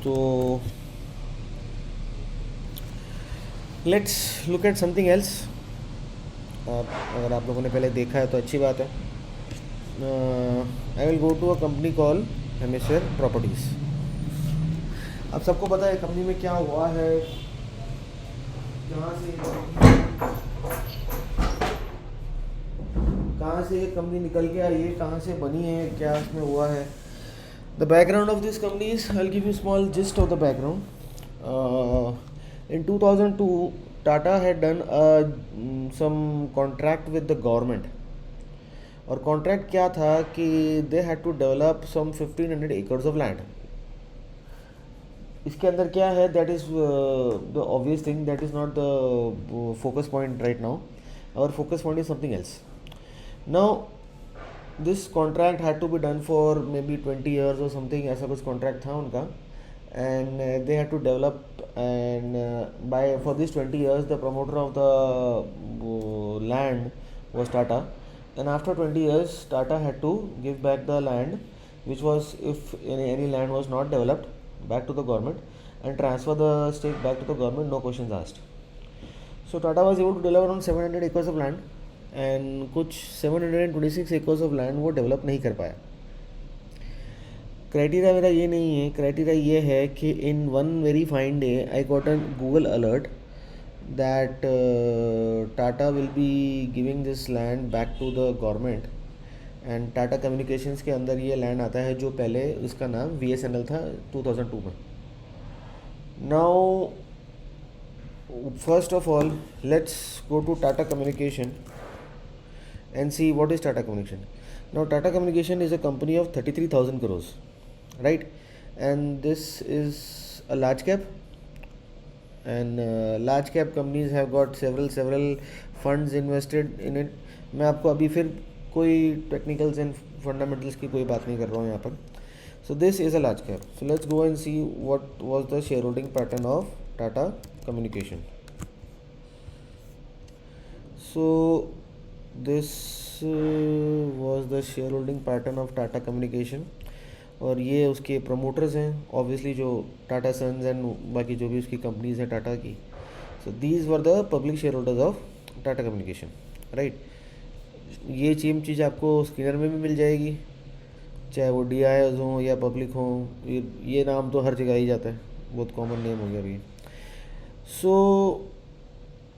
तो let's look at something else. अगर आप लोगों ने पहले देखा है तो अच्छी बात है। I will go to a company call Hemisphere Properties. अब सबको पता है कंपनी में क्या हुआ है, कहाँ से ये कंपनी निकल के आई है, कहाँ से बनी है, क्या इसमें हुआ है। The background of this company is, I will give you small gist of the background. In 2002 Tata had done some contract with the government, और कॉन्ट्रैक्ट क्या था कि they had to develop some 1500 acres of land. इसके अंदर क्या है, that is the obvious thing, that is not the focus point right now. Our focus point is something else. Now this contract had to be done for maybe 20 years और something, ऐसा कुछ contract था उनका। And they had to develop, and by for this 20 years the promoter of the land was Tata, and after 20 years Tata had to give back the land, which was, if any land was not developed, back to the government, and transfer the stake back to the government, no questions asked. So Tata was able to deliver around 700 acres of land, and कुछ 726 acres of land वो develop नहीं कर पाया। Criteria मेरा ये नहीं है, criteria ये है कि in one very fine day I got an Google alert that Tata will be giving this land back to the government, and Tata Communications के अंदर ये लैंड आता है, जो पहले इसका नाम VSNL था 2002 में। Now first of all let's go to Tata Communication and see what is Tata Communication. Now Tata Communication is a company of 33,000 crores, right? And this is a large cap, and large cap companies have got several funds invested in it. मैं आपको अभी फिर कोई technicals and fundamentals की कोई बात नहीं कर रहा हूँ यहाँ पर. So this is a large cap. So let's go and see what was the shareholding pattern of Tata Communication. So this was the shareholding pattern of Tata Communication. और ये उसके प्रमोटर्स हैं ऑब्वियसली, जो टाटा सन्स एंड बाकी जो भी उसकी companies हैं टाटा की. So these were the public share holders of Tata communication, right. ये सेम चीज़ आपको स्क्रीनर में भी मिल जाएगी, चाहे वो डी आई एस हों या पब्लिक हों. ये नाम तो हर जगह ही जाता है, बहुत कॉमन नेम हो गया अभी. सो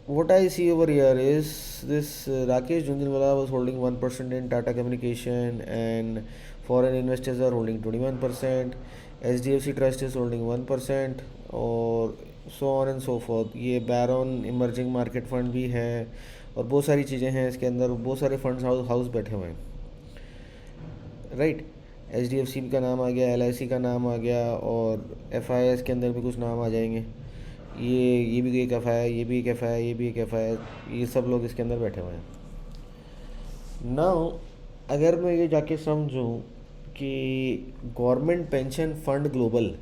what I see over here is this Rakesh Jhunjhunwala was holding 1% in Tata Communication, and foreign investors are holding 21%, HDFC Trust is holding 1%, और so on and so forth. ये बैरन इमर्जिंग मार्केट फंड भी है, और बहुत सारी चीज़ें हैं इसके अंदर, बहुत सारे फंड्स हाउस बैठे हुए हैं, राइट. HDFC का नाम आ गया, LIC का नाम आ गया, और FIS के अंदर भी कुछ नाम आ जाएंगे. ये भी एक एफ है, ये भी एक एफ है, ये भी एक एफ है, ये सब लोग इसके अंदर बैठे हुए हैं. नाउ अगर मैं ये जाके समझूं कि गवर्नमेंट पेंशन फंड ग्लोबल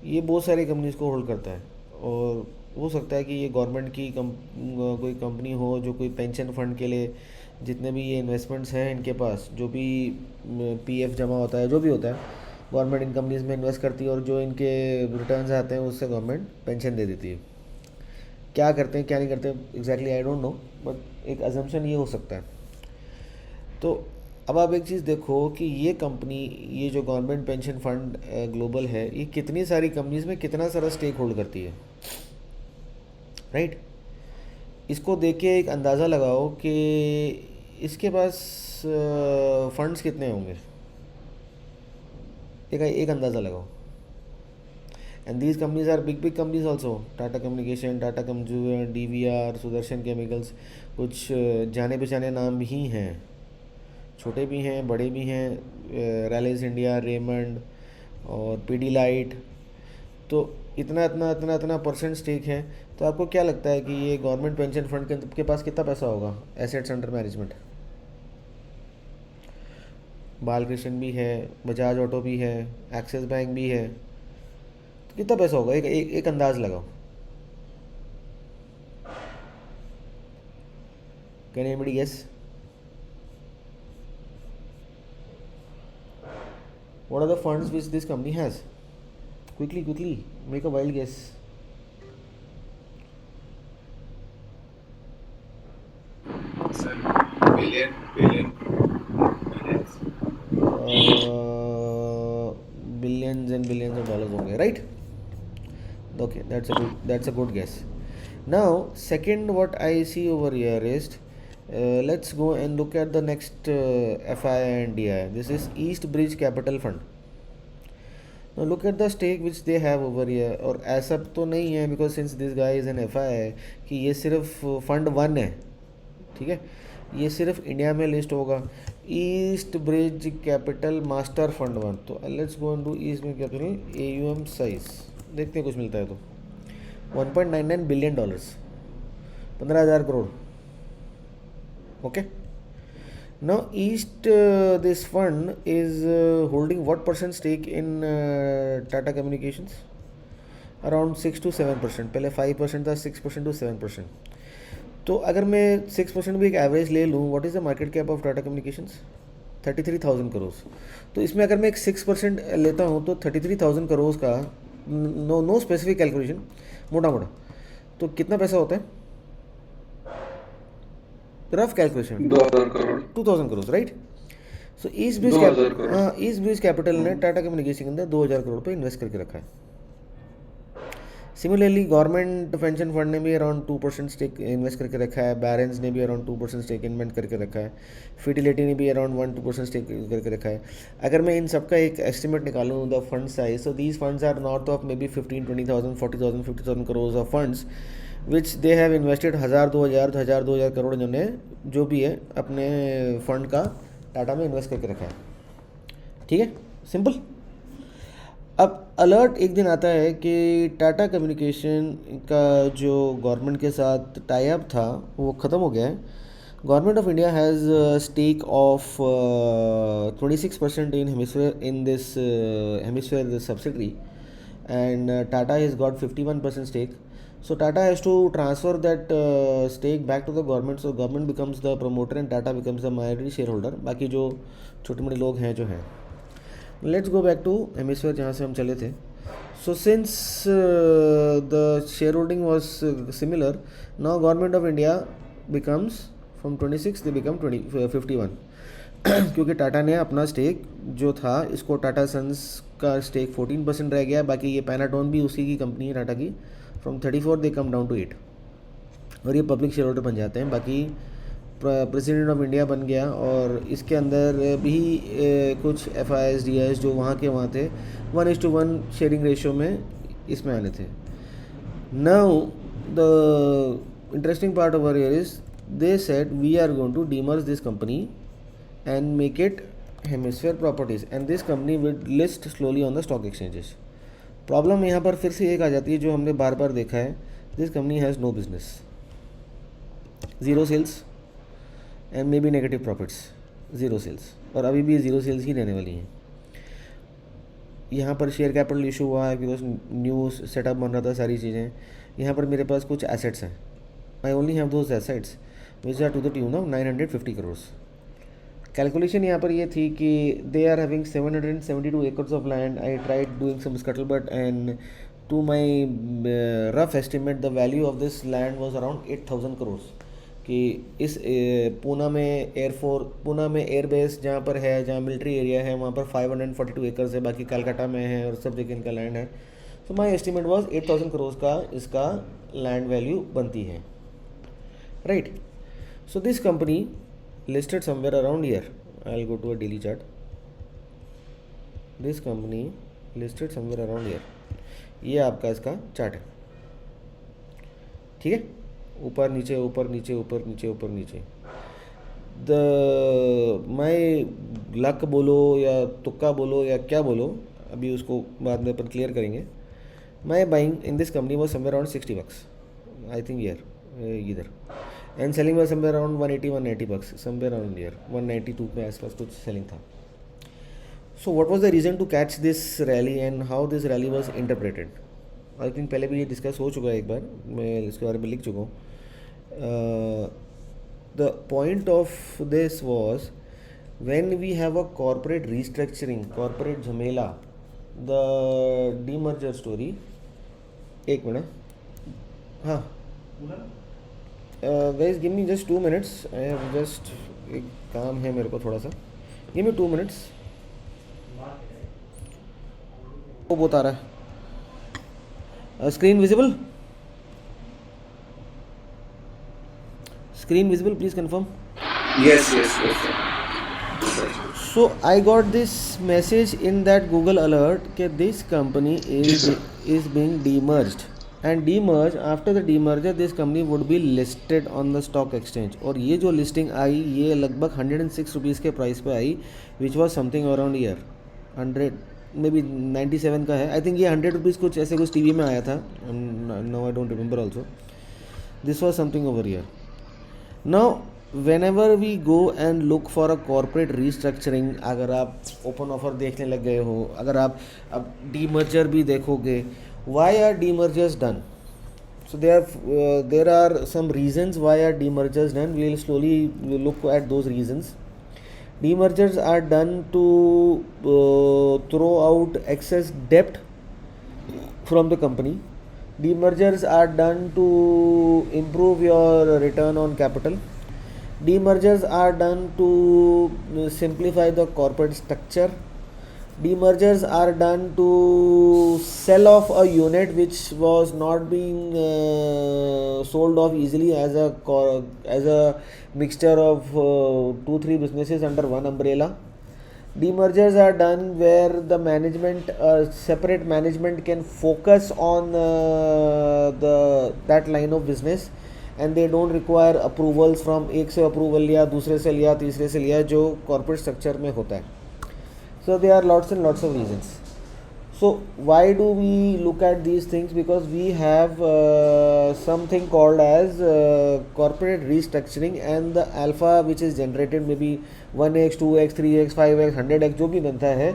ये बहुत सारी कंपनीज़ को होल्ड करता है, और हो सकता है कि ये गवर्नमेंट की कोई कंपनी हो जो कोई पेंशन फंड के लिए जितने भी ये इन्वेस्टमेंट्स हैं इनके पास, जो भी PF जमा होता है, जो भी होता है, गवर्नमेंट इन कंपनीज़ में इन्वेस्ट करती है, और जो इनके रिटर्न्स आते हैं उससे गवर्नमेंट पेंशन दे देती है. क्या करते हैं क्या नहीं करते exactly I don't know, but एक अजम्पशन ये हो सकता है. तो अब आप एक चीज़ देखो कि ये कंपनी, ये जो गवर्नमेंट पेंशन फंड ग्लोबल है, ये कितनी सारी कंपनीज़ में कितना सारा स्टेक होल्ड करती है, राइट. इसको देख के एक अंदाज़ा लगाओ कि इसके पास फंड्स कितने होंगे, एक अंदाज़ा लगाओ. And these companies are big companies also. Tata Communication, Tata Consumer, DVR, Sudarshan Chemicals, कुछ जाने पहचाने नाम ही हैं, छोटे भी हैं बड़े भी हैं, रैलिस इंडिया, रेमंड और पीडीलाइट. तो इतना परसेंट स्टेक है. तो आपको क्या लगता है कि ये गवर्नमेंट पेंशन फंड के पास कितना पैसा होगा एसेट्स अंडर मैनेजमेंट? बालकृष्ण भी है, बजाज ऑटो भी है, एक्सिस बैंक भी है, तो कितना पैसा होगा? एक अंदाज लगाओ. Can anybody guess? What are the funds which this company has? Quickly make a wild guess. Sir billion billion billions. Billions and billions of dollars होंगे, right? Okay, that's a good guess. Now, second, what I see over here is, let's go and look at the next FI and DI. This is East Bridge Capital Fund. Now look at the stake which they have over here. और ऐसा तो नहीं है because since this guy is an FI है कि ये सिर्फ fund one है, ठीक है? ये सिर्फ इंडिया में लिस्ट होगा. East Bridge Capital Master Fund one. तो let's go and do East Bridge Capital AUM size, देखते हैं कुछ मिलता है तो. $1.99 billion, 15,000 crore. Okay. Now East this fund is holding what percent stake in Tata communications? Around 6 to 7%. पहले 5% था, 6% to 7%. तो अगर मैं 6% भी एक एवरेज ले लूँ, what is the market cap of Tata communications? 33,000 crore. तो इसमें अगर मैं एक 6% लेता हूँ तो 33,000 करोड़ का, नो स्पेसिफिक कैलकुलेशन, मोटा मोटा तो कितना पैसा होता है? Rough calculation 2,000 crore. 2,000 crore, right? So East Bridge 2,000 crore. हाँ, ईस्ट ब्रिज कैपिटल ने टाटा कम्युनिकेशन के अंदर 2,000 करोड़ पे इन्वेस्ट करके रखा है. सिमिलरली गवर्नमेंट पेंशन फंड ने भी अराउंड 2% स्टेक इन्वेस्ट करके रखा है. बैरेंस ने भी अराउंड 2% स्टेक इन्वेस्ट करके रखा है. फिडिलिटी ने भी अराउंड 1-2% स्टेक करके रखा है. अगर मैं इन सबका एक एस्टिमेट निकालूँ the fund size, so these funds are north of maybe 15-20,000 40,000 50,000 crore of funds which they have invested 1,000-2,000 crore जिन्होंने जो भी है अपने फंड का टाटा में इन्वेस्ट करके रखा है. ठीक है, सिंपल. अब अलर्ट एक दिन आता है कि टाटा कम्युनिकेशन का जो गवर्नमेंट के साथ टाई अप था वो ख़त्म हो गया है. Government of India has stake of 26% in Hemisphere in this Hemisphere subsidiary and Tata has got 51% stake. So Tata has to transfer that stake back to the government. So government becomes the promoter and Tata becomes the minority shareholder. बाकी जो छोटे मोटे लोग हैं जो हैं. Let's go back to hemisphere जहाँ से हम चले थे. So since the shareholding was similar, now government of India becomes from 26 they become 51. क्योंकि टाटा ने अपना स्टेक जो था इसको टाटा सन्स का स्टेक 14% रह गया. बाकी ये पैनाटोन भी उसी की कंपनी है टाटा की. From 34 they come down to 8 और ये पब्लिक शेयर होल्डर बन जाते हैं. बाकी प्रेसिडेंट ऑफ इंडिया बन गया और इसके अंदर भी कुछ FIs DIs जो वहाँ के वहाँ थे 1:1 शेयरिंग रेशियो में इसमें आने थे. Now the interesting part over here is they said we are going to demerge this company and make it Hemisphere Properties and this company will list slowly on the stock exchanges. Problem यहाँ पर फिर से एक आ जाती है जो हमने बार बार देखा है. This company has no business, zero sales and maybe negative profits. Zero sales और अभी भी ज़ीरो सेल्स ही रहने वाली हैं. यहाँ पर शेयर कैपिटल इशू हुआ है बिकॉज न्यू सेटअप बन रहा था, सारी चीज़ें. यहाँ पर मेरे पास कुछ एसेट्स हैं. I only have those assets which are to the tune of 950 crore. Calculation यहाँ पर ये थी कि they are having 772 acres of land. I tried doing some scuttlebutt and to my rough estimate the value of this land was around 8,000 crore. कि इस पूना में पूना में airbase जहाँ पर है, जहाँ मिलिट्री एरिया है, वहाँ पर 542 एकर्स है. बाकी कलकत्ता में है और सब जगह इनका लैंड है. सो माई एस्टिमेट वॉज 8,000 करोड़ का इसका लैंड वैल्यू बनती है, right? So this company listed somewhere around here. I'll go to a daily chart. This company listed somewhere around here. ये आपका इसका चार्ट है, ठीक है? ऊपर नीचे ऊपर नीचे ऊपर नीचे ऊपर नीचे. माई लक बोलो या तुक्का बोलो या क्या बोलो, अभी उसको बाद में अपन क्लियर करेंगे. My buying in this company was somewhere around $60. I think इधर and selling was somewhere around $180-190, somewhere around here 192 के आसपास कुछ सेलिंग था. So what was the reason to catch this rally and how this rally was interpreted? I think पहले भी ये discuss हो चुका है एक बार, मैं इसके बारे में लिख चुका हूँ. The point of this was when we have a corporate restructuring, corporate झमेला, द डीमर्जर स्टोरी, एक मिनट, हाँ guys give me just 2 minutes, I have just एक काम है मेरे को थोड़ा सा, गिव मी 2 मिनट्स। वो बता रहा है screen visible, screen visible, please confirm. Yes. So I got this message in that Google alert that this company is being demerged, and demerge, after the demerger this company would be listed on the stock exchange। और ये जो listing आई ये लगभग 106 rupees के price पे आई, which was something around year 100 may be 97 का है I think. ये 100 रुपीज़ कुछ ऐसे कुछ टीवी में आया था, no I don't remember also, this was something over year. Now whenever we go and look for a corporate restructuring, अगर आप ओपन ऑफर देखने लग गए हो, अगर आप अब डीमर्जर भी देखोगे, why are demergers done? So there are some reasons why are demergers done. We will slowly look at those reasons. Demergers are done to throw out excess debt from the company. Demergers are done to improve your return on capital. Demergers are done to simplify the corporate structure. Demergers are done to sell off a unit which was not being sold off easily as a mixture of 2-3 businesses under one umbrella. Demergers are done where the management, separate management can focus on that line of business and they don't require approvals from एक से approval लिया, दूसरे से लिया, तीसरे से लिया, जो corporate structure में होता है। So there are lots and lots of reasons. So why do we look at these things? Because we have something called as corporate restructuring, and the alpha which is generated maybe 1x, 2x, 3x, 5x, 100x जो भी बनता है,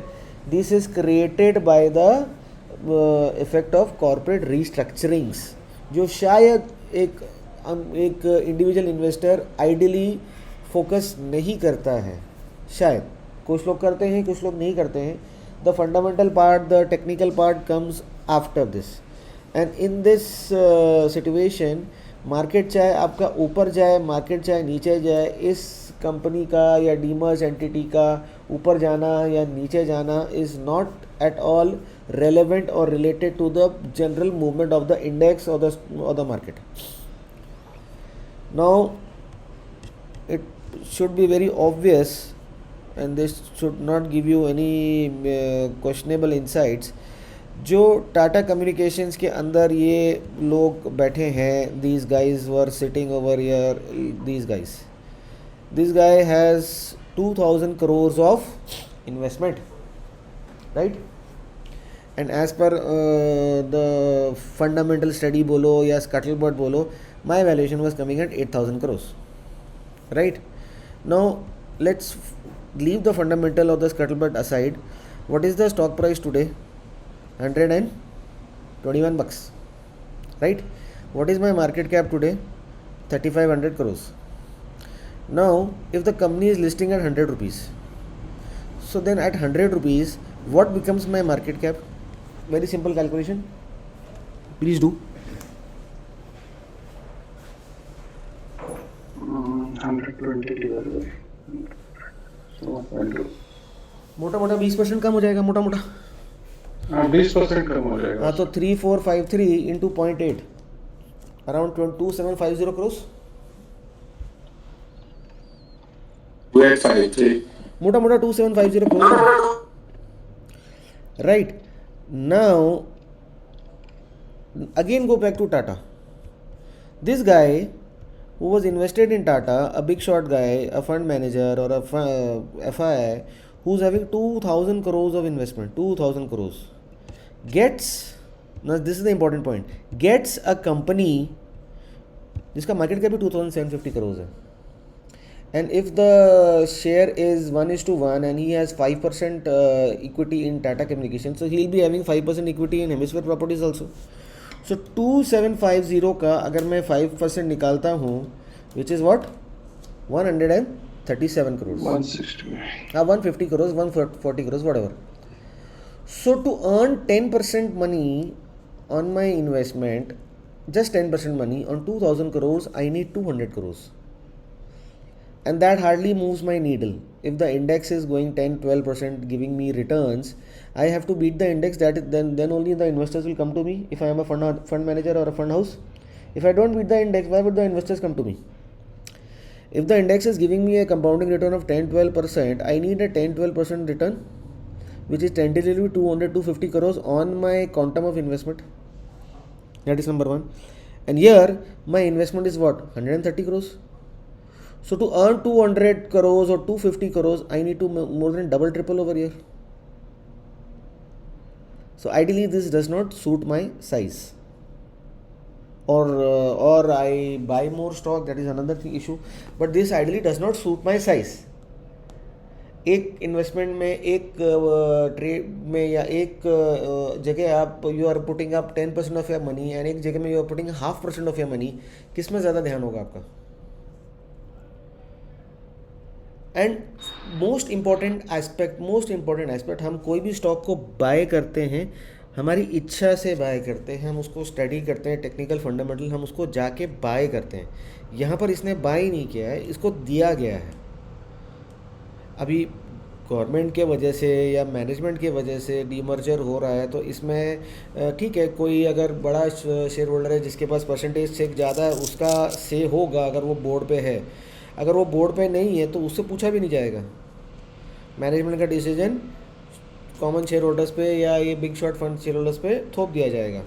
this is created by the effect of corporate restructurings, जो शायद एक individual investor ideally focus नहीं करता है। शायद कुछ लोग करते हैं, कुछ लोग नहीं करते हैं। The fundamental part, the technical part comes after this, and in this situation, market चाहे आपका ऊपर जाए, मार्केट चाहे नीचे जाए, इस कंपनी का या डीमर्ज एंटिटी का ऊपर जाना या नीचे जाना is not at all relevant or related to the general movement of the index or the market. Now it should be very obvious, and this should not give you any questionable insights, जो Tata communications के अंदर ये लोग बैठे हैं, these guys were sitting over here, these guys, this guy has 2000 crores of investment, right? And as per the fundamental study बोलो या scuttlebutt बोलो, my valuation was coming at 8000 crores, right? Now let's leave the fundamental of the scuttlebutt aside. What is the stock price today? 121 bucks, right? What is my market cap today? 3500 crores. Now if the company is listing at 100 rupees, so then at 100 rupees what becomes my market cap? Very simple calculation, please do. 120 divided by 1.2, मोटा मोटा 20% कम हो जाएगा, मोटा मोटा 20% कम हो जाएगा। हाँ, तो 3453 इंटू 0.8 अराउंड 2750 crores, 2853, मोटा मोटा 2750 crores, right? Now again go back to Tata. This guy who was invested in Tata, a big shot guy, a fund manager or a FI who's having 2000 crores of investment, 2000 crores, gets, now this is the important point, gets a company जिसका market cap भी 2750 crores है, and if the share is 1:1 and he has 5% equity in Tata Communications, so he'll be having 5% equity in Hemisphere Properties also. So 2750 का अगर मैं 5% निकालता हूँ, which is what, 137 crores, 160, हाँ 150 crores, 140 crores, whatever. So to earn 10% money on my investment, just 10% money on 2000 crores, I need 200 crores. And that hardly moves my needle. If the index is going 10-12% giving me returns, I have to beat the index. Then only the investors will come to me. If I am a fund manager or a fund house, if I don't beat the index, why would the investors come to me? If the index is giving me a compounding return of 10-12%, I need a 10-12% return, which is tentatively 200-250 crores on my quantum of investment. That is number one. And here my investment is what? 130 crores. So to earn 200 crores or 250 crores, I need to more than double triple over here. So ideally this does not suit my size. Or I buy more stock, that is another issue. But this ideally does not suit my size. एक investment में एक trade में या एक जगह आप you are putting up 10% of your money and एक जगह में you are putting 0.5% of your money, किस में ज़्यादा ध्यान होगा आपका? एंड मोस्ट इम्पॉर्टेंट एस्पेक्ट, हम कोई भी स्टॉक को बाय करते हैं हमारी इच्छा से बाय करते हैं, हम उसको स्टडी करते हैं, टेक्निकल फंडामेंटल हम उसको जाके बाय करते हैं. यहाँ पर इसने बाय नहीं किया है, इसको दिया गया है. अभी गवर्नमेंट के वजह से या मैनेजमेंट के वजह से डीमर्जर हो रहा है, तो इसमें ठीक है, कोई अगर बड़ा शेयर होल्डर है जिसके पास परसेंटेज से ज़्यादा है उसका से होगा अगर वो बोर्ड पे है. अगर वो बोर्ड पे नहीं है तो उससे पूछा भी नहीं जाएगा. मैनेजमेंट का डिसीजन कॉमन शेयर होल्डर्स पे या ये big short fund share holders पे थोप दिया जाएगा.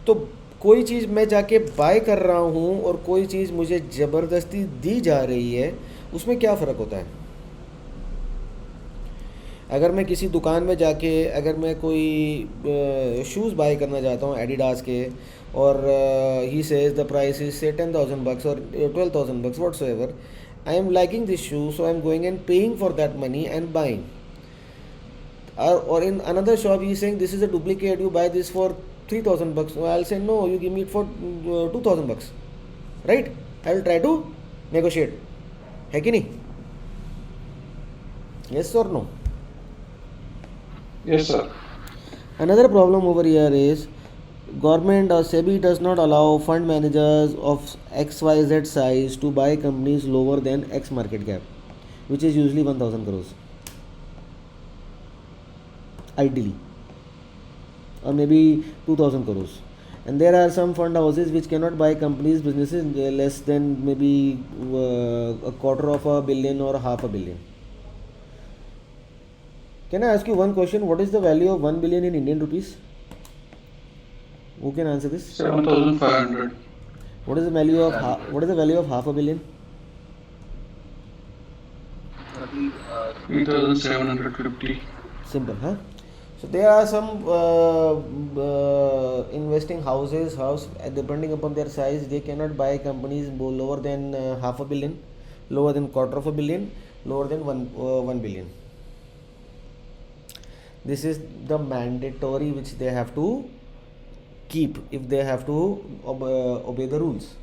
तो कोई चीज़ मैं जाके बाय कर रहा हूँ और कोई चीज़ मुझे ज़बरदस्ती दी जा रही है, उसमें क्या फ़र्क होता है? अगर मैं किसी दुकान में जाके अगर मैं कोई शूज़ बाय करना चाहता हूँ एडिडास के, और he says the price is से $10,000 और $12,000 whatsoever, I am liking this shoe, so I am going and paying for that money and buying. Or in another shop he is saying this is a duplicate, you buy this for $3,000, so I'll say no, you give me it for $2,000, right? I will try to negotiate. है कि नहीं? Yes or no? Yes, sir. Another problem over here is government or SEBI does not allow fund managers of XYZ size to buy companies lower than X market cap, which is usually 1,000 crores. Ideally, or maybe 2,000 crores. And there are some fund houses which cannot buy companies businesses less than maybe $250 million or $500 million. Can I ask you one question? What is the value of 1 billion in Indian rupees? Who can answer this? 7,500. What is the value of $500 million? 3,750. Simple, huh? So there are some investing houses, depending upon their size, they cannot buy companies lower than $500 million, lower than $250 million, lower than 1 billion. This is the mandatory which they have to keep if they have to obey the rules.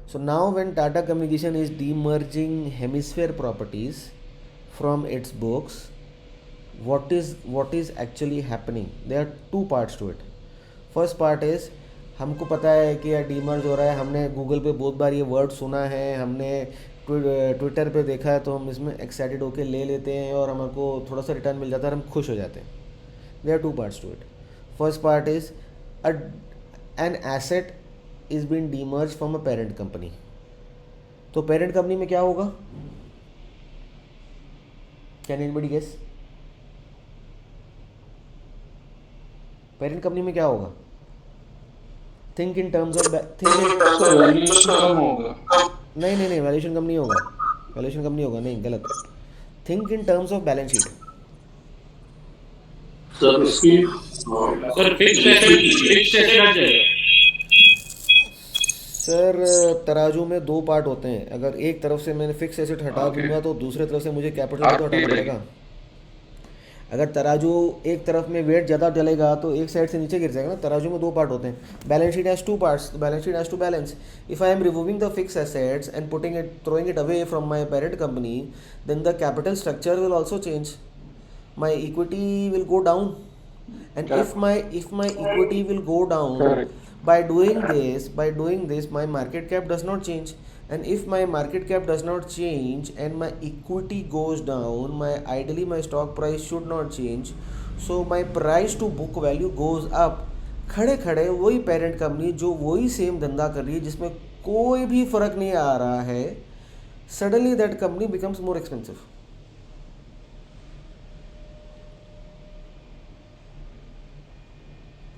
So now when Tata Communication is demerging Hemisphere Properties from its books, what is actually happening? There are two parts to it. First part is हमको पता है कि यह demerge हो रहा है, हमने Google पे बहुत बार ये वर्ड सुना है, हमने ट्विटर पे देखा है, तो हम इसमें एक्साइटेड होकर ले लेते हैं और हमको थोड़ा सा रिटर्न मिल जाता है और हम खुश हो जाते हैं. There are two parts to it. First part is an asset is been demerge from a parent company. तो पेरेंट कंपनी में क्या होगा? Can anybody guess? Parent company में क्या होगा? Think in terms of valuation कम होगा. नहीं, वैल्यूएशन कम नहीं होगा, नहीं, गलत. Think in terms of balance sheet. Sir इसकी सर तराजू में दो पार्ट होते हैं. अगर एक तरफ से मैंने फिक्स एसेट हटा दूंगा तो दूसरे तरफ से मुझे कैपिटल तो हटाना पड़ेगा. अगर तराजू एक तरफ में वेट ज़्यादा डलेगा तो एक साइड से नीचे गिर जाएगा ना. तराजू में दो पार्ट होते हैं. Balance sheet has two parts. Balance sheet has two balance. If I am removing the fixed assets and throwing it away from my parent company, then the capital structure will also change. my equity will go down. And if my equity will go down, Correct. by doing this my market cap does not change. And if my market cap does not change and my equity goes down, my ideally my stock price should not change, so my price to book value goes up. खड़े खड़े वही parent company जो वही same धंधा कर रही है, जिसमें कोई भी फर्क नहीं आ रहा है, suddenly that company becomes more expensive.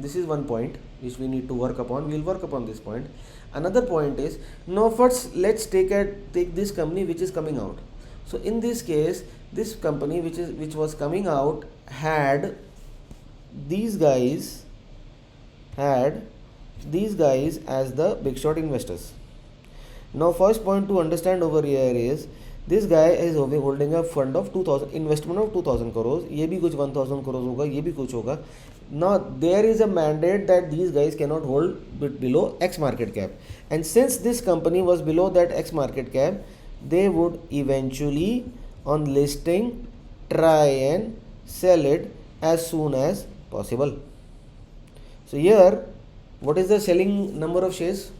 This is one point which we need to work upon. We'll work upon this point. Another point is, now first let's take this company which is coming out. So in this case, this company which was coming out had these guys as the big short investors. Now first point to understand over here is, this guy is holding a fund of 2000, investment of 2000 crores. ये भी कुछ 1000 crores होगा, ये भी कुछ होगा. Now there is a mandate that these guys cannot hold below X market cap, and since this company was below that X market cap, they would eventually on listing try and sell it as soon as possible. So here, what is the selling number of shares?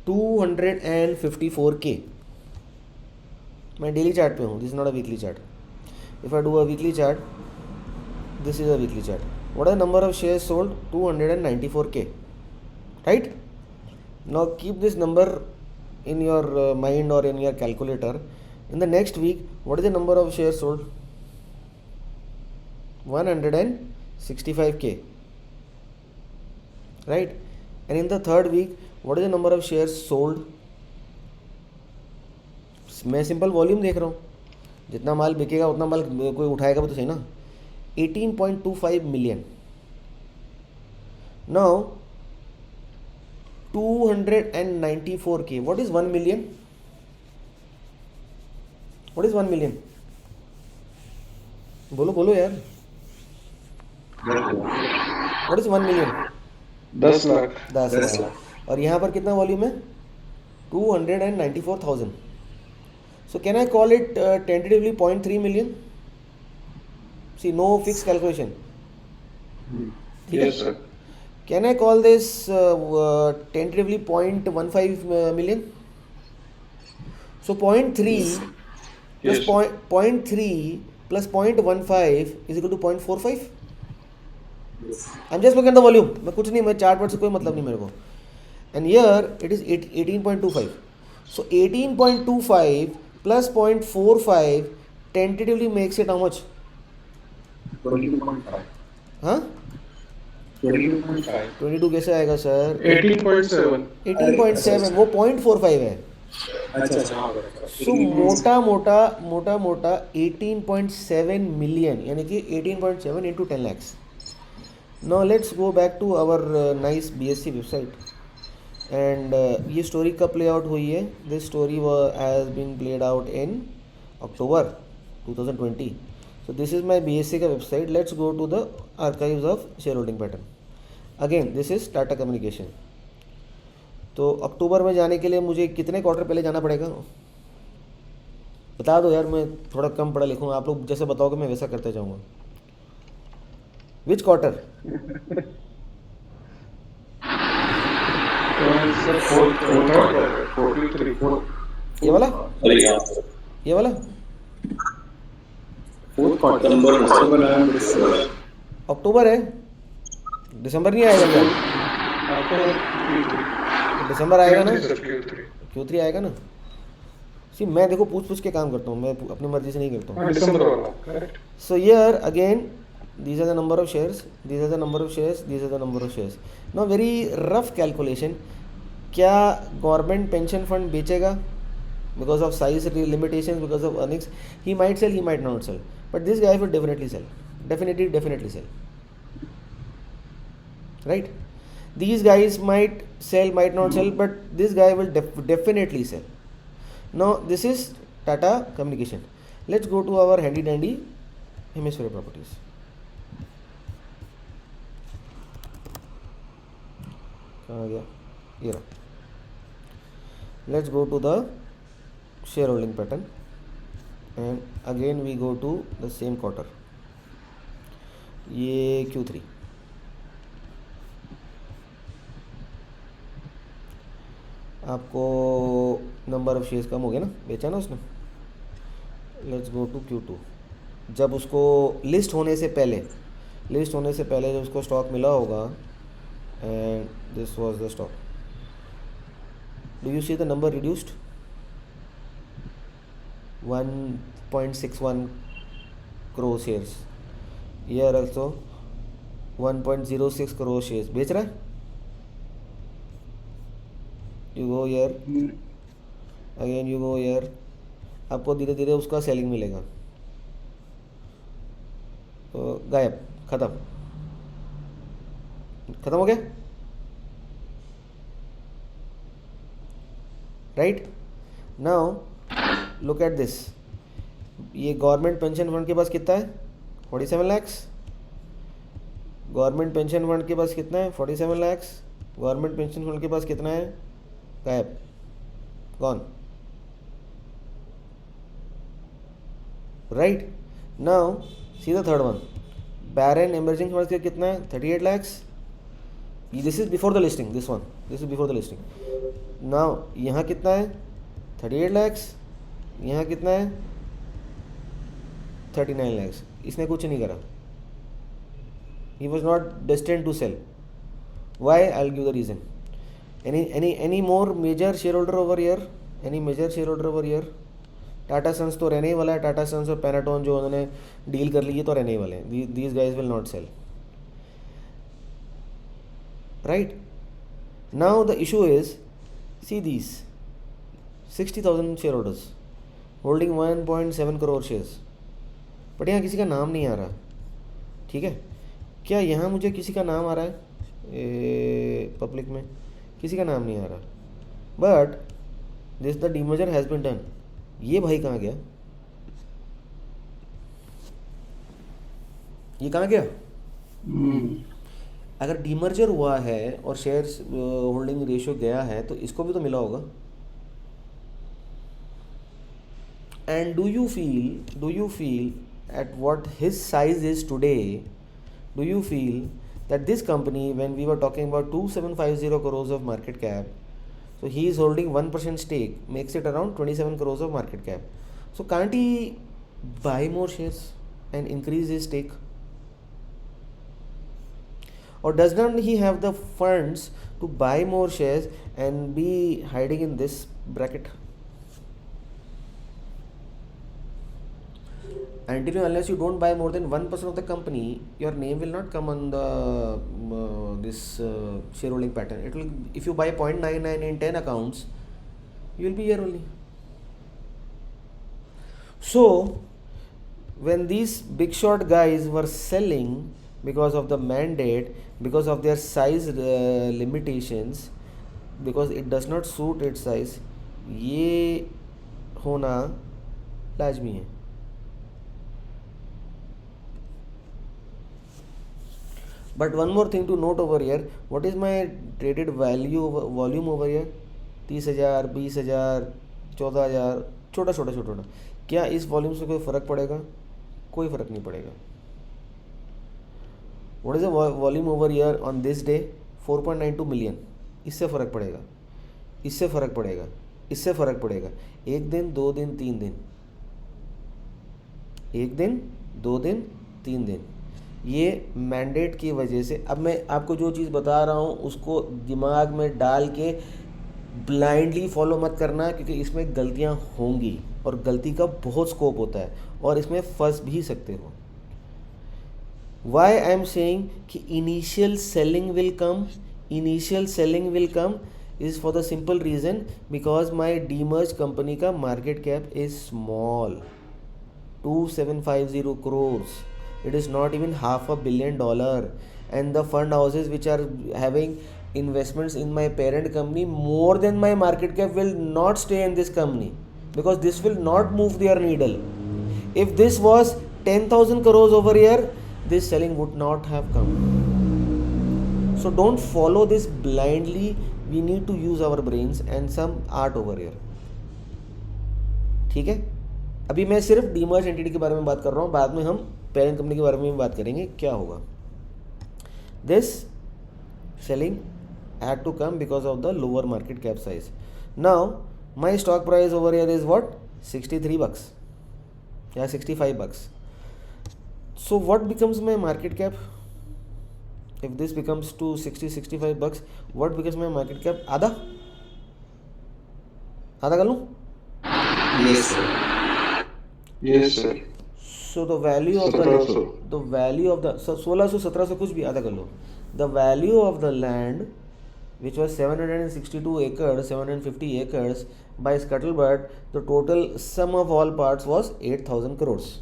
254K. मैं daily chart पे हूँ, this is not a weekly chart. If I do a weekly chart, this is a weekly chart. What are the number of shares sold? 294K, right? Now keep this number in your mind or in your calculator. In the next week, what is the number of shares sold? 165K, right? And in the third week, what is the number of shares sold? मैं simple volume देख रहा हूँ, जितना माल बिकेगा उतना माल कोई उठाएगा भी तो सही ना. 18.25 million. Now 294K. What is 1 million? What is 1 million? बोलो बोलो यार. What is 1 million? 10 lakh. 10 lakh. और यहाँ पर कितना वॉल्यूम है? 294,000. So can I call it tentatively 0.3 million? See, no fixed calculation. Yes, sir. Can I call this tentatively 0.15 million? So 0.3 plus Yes. 0.3 plus 0.15 is equal to 0.45. I'm just looking at the volume. मैं कुछ नहीं, मैं chart word से कोई मतलब नहीं मेरे को. And here it is 18.25. So 18.25 plus 0.45 tentatively makes it how much? 22.5. हाँ 22.5. 22 कैसे आएगा सर? 18.7. 18.7. वो 0.45 है. अच्छा हाँ. सो मोटा मोटा 18.7 मिलियन, यानी कि 18.7 into 10 lakhs. Now let's go back to our nice BSC website. And ये स्टोरी कब प्ले आउट हुई है? This story has been played out in October 2020. So this is my BSC का website. Let's go to the archives of share holding pattern. Again this is Tata communication. तो अक्टूबर में जाने के लिए मुझे कितने क्वार्टर पहले जाना पड़ेगा? बता दो यार, मैं थोड़ा कम पढ़ा लिखूँ, आप लोग जैसे बताओगे मैं वैसा करते जाऊँगा. विच क्वार्टर? सर 43. ये वाला? ये वाला अक्टूबर है, दिसंबर नहीं आएगा क्या? दिसंबर आएगा ना, Q3 आएगा ना. सी मैं देखो पूछ के काम करता हूँ, मैं अपनी मर्जी से नहीं करता हूँ. दिसंबर वाला. So here again these are the number of shares, these are the number of shares, these are the number of shares. Now very rough calculation. क्या गवर्नमेंट पेंशन फंड बेचेगा? Because of size limitations, because of earnings, he might sell, he might not sell, but this guy will definitely sell. Definitely sell, right? These guys might sell, might not sell, but this guy will definitely sell. Now this is Tata Communication. Let's go to our handy dandy Hemisphere Properties. कहाँ गया? ये रहा. Let's go to the shareholding pattern and again we go to the same quarter, ये Q3। आपको number of shares कम हो गया ना, बेचा ना उसने। Let's go to Q2। जब उसको लिस्ट होने से पहले जब उसको स्टॉक मिला होगा, and this was the stock, do you see the number reduced 1.61 crore shares, here also 1.06 crore shares बेच रहा है। you go here, again you go here, आपको धीरे धीरे उसका सेलिंग मिलेगा। तो गायब, ख़त्म हो गया, right. Now look at this, ये गवर्नमेंट पेंशन फंड के पास कितना है, 47 lakhs। गवर्नमेंट पेंशन फंड के पास कितना है, 47 lakhs। गवर्नमेंट पेंशन फंड के पास कितना है, गायब, gone, right. Now see the third one, Baron emerging fund का कितना है, 38 lakhs। This is before the listing, this is before the listing. Now यहाँ कितना है, 38 lakhs। यहाँ कितना है, 39 lakhs। इसने कुछ नहीं करा, he was not destined to sell. Why? I'll give the reason. Any more major shareholder over here? Any major shareholder over here? Tata Sons तो रहने ही वाला है, टाटा सन्स और पैनाटोन जो उन्होंने डील कर ली है तो रहने ही वाले हैं। These guys will not sell, right? Now the issue is, see these 60,000 shareholders holding 1.7 crore shares, but यहाँ किसी का नाम नहीं आ रहा, ठीक है। क्या यहाँ मुझे किसी का नाम आ रहा है पब्लिक में, किसी का नाम नहीं आ रहा, but this the demerger has been done. ये भाई कहाँ गया, ये कहाँ गया? अगर डीमर्जर हुआ है और शेयर्स होल्डिंग रेशियो गया है तो इसको भी तो मिला होगा। And do you feel at what his size is today, do you feel that this company, when we were talking about 2750 crores of market cap, so he is holding 1% stake, makes it around 27 crores of market cap. So can't he buy more shares and increase his stake? Or does not he have the funds to buy more shares and be hiding in this bracket? Until unless you don't buy more than 1% of the company, your name will not come on the this shareholding pattern. It will, if you buy 0.99 in 10 accounts, you will be here only. So when these big short guys were selling because of the mandate, because of their size limitations, because it does not suit its size, ये होना लाजमी है। But one more thing to note over here, what is my traded volume over here? 30,000, 20,000, 14,000, छोटा। क्या इस volume से कोई फ़र्क पड़ेगा? कोई फ़र्क नहीं पड़ेगा। What is the volume over here on this day? 4.92 million। इससे फ़र्क पड़ेगा, इससे फ़र्क पड़ेगा, इससे फ़र्क पड़ेगा। एक दिन, 2 दिन, 3 दिन, एक दिन, 2 दिन, 3 दिन, ये मैंडेट की वजह से। अब मैं आपको जो चीज़ बता रहा हूँ उसको दिमाग में डाल के ब्लाइंडली फॉलो मत करना, क्योंकि इसमें गलतियाँ होंगी और गलती का बहुत स्कोप होता है और इसमें फंस भी सकते हो। वाई आई एम सेइंग कि initial selling will come is for the simple reason because my demerge company का market cap is small, 2750 crores. It is not even $500 million, and the fund houses which are having investments in my parent company more than my market cap will not stay in this company, because this will not move their needle. If this was 10,000 crores over here, this selling would not have come. So don't follow this blindly. We need to use our brains and some art over here. ठीक है, अभी मैं सिर्फ demerge entity के बारे में बात कर रहा हूँ, बाद में हम पेरेंट कंपनी के बारे में भी बात करेंगे क्या होगा. This selling had to come because of the lower market cap size. Now my stock price over here is what? $63 या $65. So what becomes my market cap? If this becomes to $65, what becomes my market cap? आधा कर लूँ? Yes, sir. Yes, sir. So the value of the 1600-1700 कुछ भी आधा कर लो. The value of the land which was 762 acres, 750 acres by Scuttlebutt, the total sum of all parts was 8,000 crores.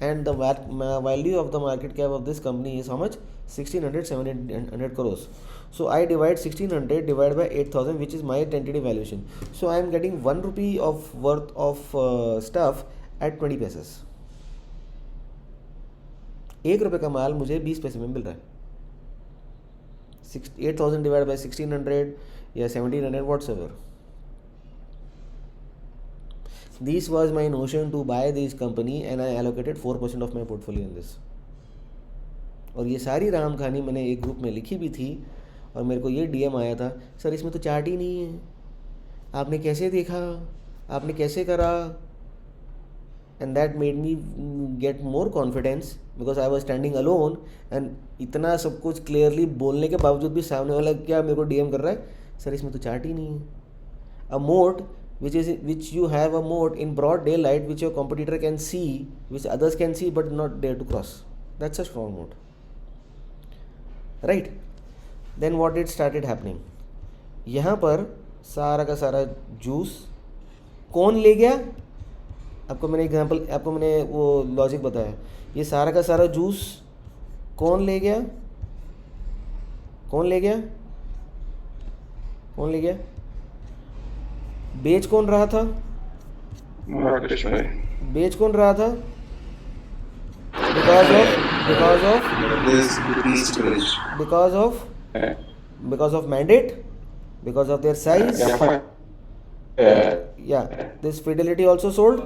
And the value of the market cap of this company is how much? 1,600 crores. So I divide 1,600 divided by 8,000, which is my tentative valuation. So I am getting 1 rupee of worth of stuff at 20 पैसेस. 1 रुपये का माल मुझे 20 पैसे में मिल रहा है. 8,000 divided by 1,600 या 1,700 whatsoever. This was my notion to buy this company and I allocated 4% of my portfolio in this. और ये सारी राम कहानी मैंने एक ग्रुप में लिखी भी थी और मेरे को ये डीएम आया था, सर इसमें तो चार्ट ही नहीं है, आपने कैसे देखा, आपने कैसे करा. And that made me get more confidence because I was standing alone and इतना सब कुछ clearly बोलने के बावजूद भी सामने वाला क्या मेरे को DM कर रहा है, सर इसमें तो चार्ट ही नहीं है. A moat which you have a moat in broad daylight which your competitor can see, which others can see but not dare to cross. That's a strong moat. Right? Then what it started happening? यहाँ पर सारा का सारा juice कौन ले गया? आपको मैंने वो लॉजिक बताया. ये सारा का सारा जूस कौन ले गया? बेच कौन रहा था? राकेश भाई. बेच कौन रहा था? because of mandate, because of their size. Yeah, this Fidelity also sold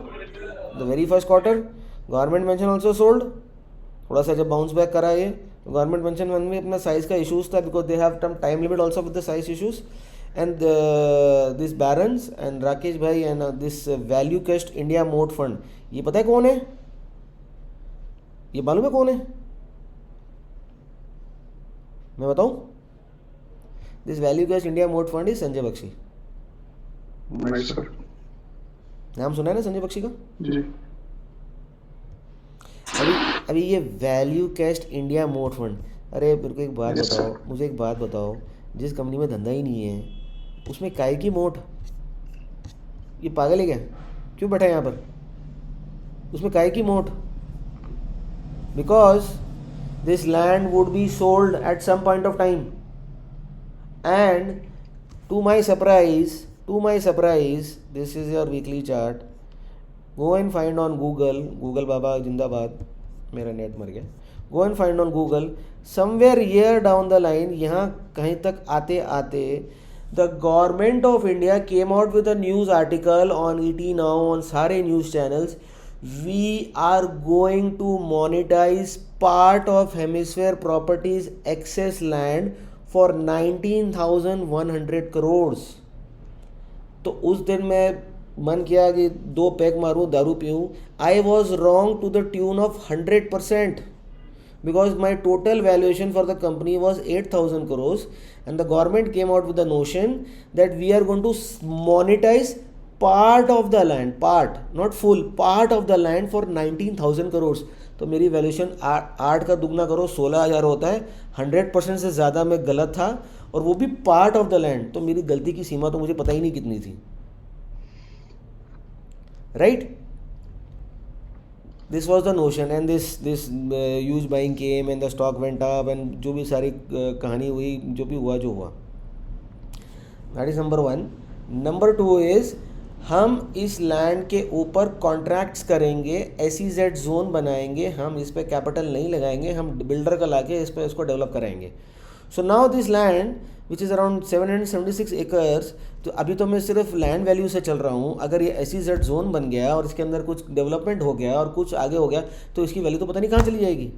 the very first quarter. Government pension also sold. थोड़ा सा जब बाउंस बैक करा ये, तो गवर्नमेंट पेंशन वन में अपना साइज का इशूज़ था because they have some time limit also with the size issues. And this barons and Rakesh bhai and this value quest India moat fund, ये पता है कौन है? ये मालूम है कौन है? मैं बताऊं? This value quest India moat fund is Sanjay Bakshi. नहीं सर. नाम सुना है ना संजय बख्शी का? जी. अभी ये value quest India moat fund, अरे मेरे को एक बात Yes, बताओ, sir. मुझे एक बात बताओ, जिस कंपनी में धंधा ही नहीं है उसमें काय की मोट? ये पागल है क्या? क्यों बैठा है यहाँ पर? उसमें काय की moat? Because this land would be sold at some point of time and to my surprise this is your weekly chart. Go and find on Google बाबा जिंदाबाद, मेरा नेट मर गया. Go and find on Google somewhere year down the line, यहाँ कहीं तक आते आते the government of India came out with a news article on ET now, on सारे news channels. We are going to monetize part of Hemisphere Properties excess land for 19,100 crore. तो उस दिन मैं मन किया कि 2 पैक मारूँ, दारू पीऊँ. I was wrong to the tune of 100% because my total valuation for the company was 8,000 crores and the government came out with the notion that we are going to monetize part of the land, part not full, part of the land for 19,000 crores. तो मेरी valuation 8 का दुगना करो 16,000 होता है. 100% से ज़्यादा मैं गलत था और वो भी पार्ट ऑफ द लैंड. तो मेरी गलती की सीमा तो मुझे पता ही नहीं कितनी थी. Right? This was the notion and this use buying came and the stock went up and जो भी सारी कहानी हुई, जो भी हुआ जो हुआ. That is number 1. Number 2 is हम इस लैंड के ऊपर कॉन्ट्रैक्ट्स करेंगे, SEZ जोन बनाएंगे. हम इस पर कैपिटल नहीं लगाएंगे, हम बिल्डर का लाके इस पर इसको डेवलप कराएंगे. So now this land which is around 776 acres, तो अभी तो मैं सिर्फ लैंड वैल्यू से चल रहा हूँ। अगर ये SEZ जोन बन गया और इसके अंदर कुछ डेवलपमेंट हो गया और कुछ आगे हो गया तो इसकी वैल्यू तो पता नहीं कहाँ चली जाएगी,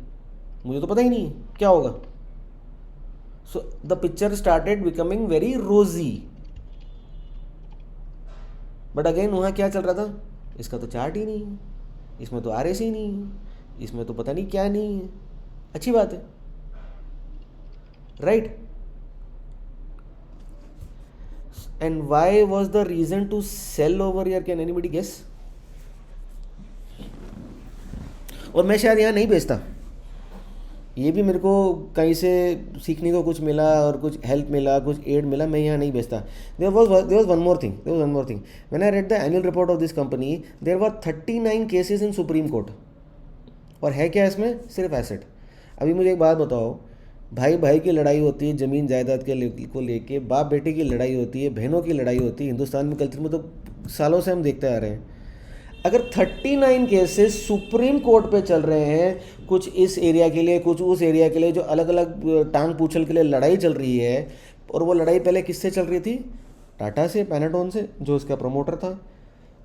मुझे तो पता ही नहीं क्या होगा। So the picture started becoming very रोजी, बट अगेन वहाँ क्या चल रहा था, इसका तो चार्ट ही नहीं है, इसमें तो RS ही नहीं है, इसमें तो पता नहीं क्या नहीं है। अच्छी बात है, right. And why was the reason to sell over year, can anybody guess? और मैं शायद यहाँ नहीं बेचता, ये भी मेरे को कहीं से सीखने को कुछ मिला और कुछ हेल्प मिला, कुछ एड मिला, मैं यहाँ नहीं बेचता। There was one more thing when I read the annual report of this company, there were 39 cases in supreme court. और है क्या इसमें? सिर्फ एसेट। अभी मुझे एक बात बताओ, भाई भाई की लड़ाई होती है ज़मीन जायदाद को लेके, बाप बेटे की लड़ाई होती है, बहनों की लड़ाई होती है, हिंदुस्तान में कल्चर में तो सालों से हम देखते आ रहे हैं। अगर 39 केसेस सुप्रीम कोर्ट पे चल रहे हैं, कुछ इस एरिया के लिए, कुछ उस एरिया के लिए, जो अलग अलग टांग पूछल के लिए लड़ाई चल रही है, और वो लड़ाई पहले किससे चल रही थी? टाटा से, पैनाटोन से, जो उसका प्रमोटर था।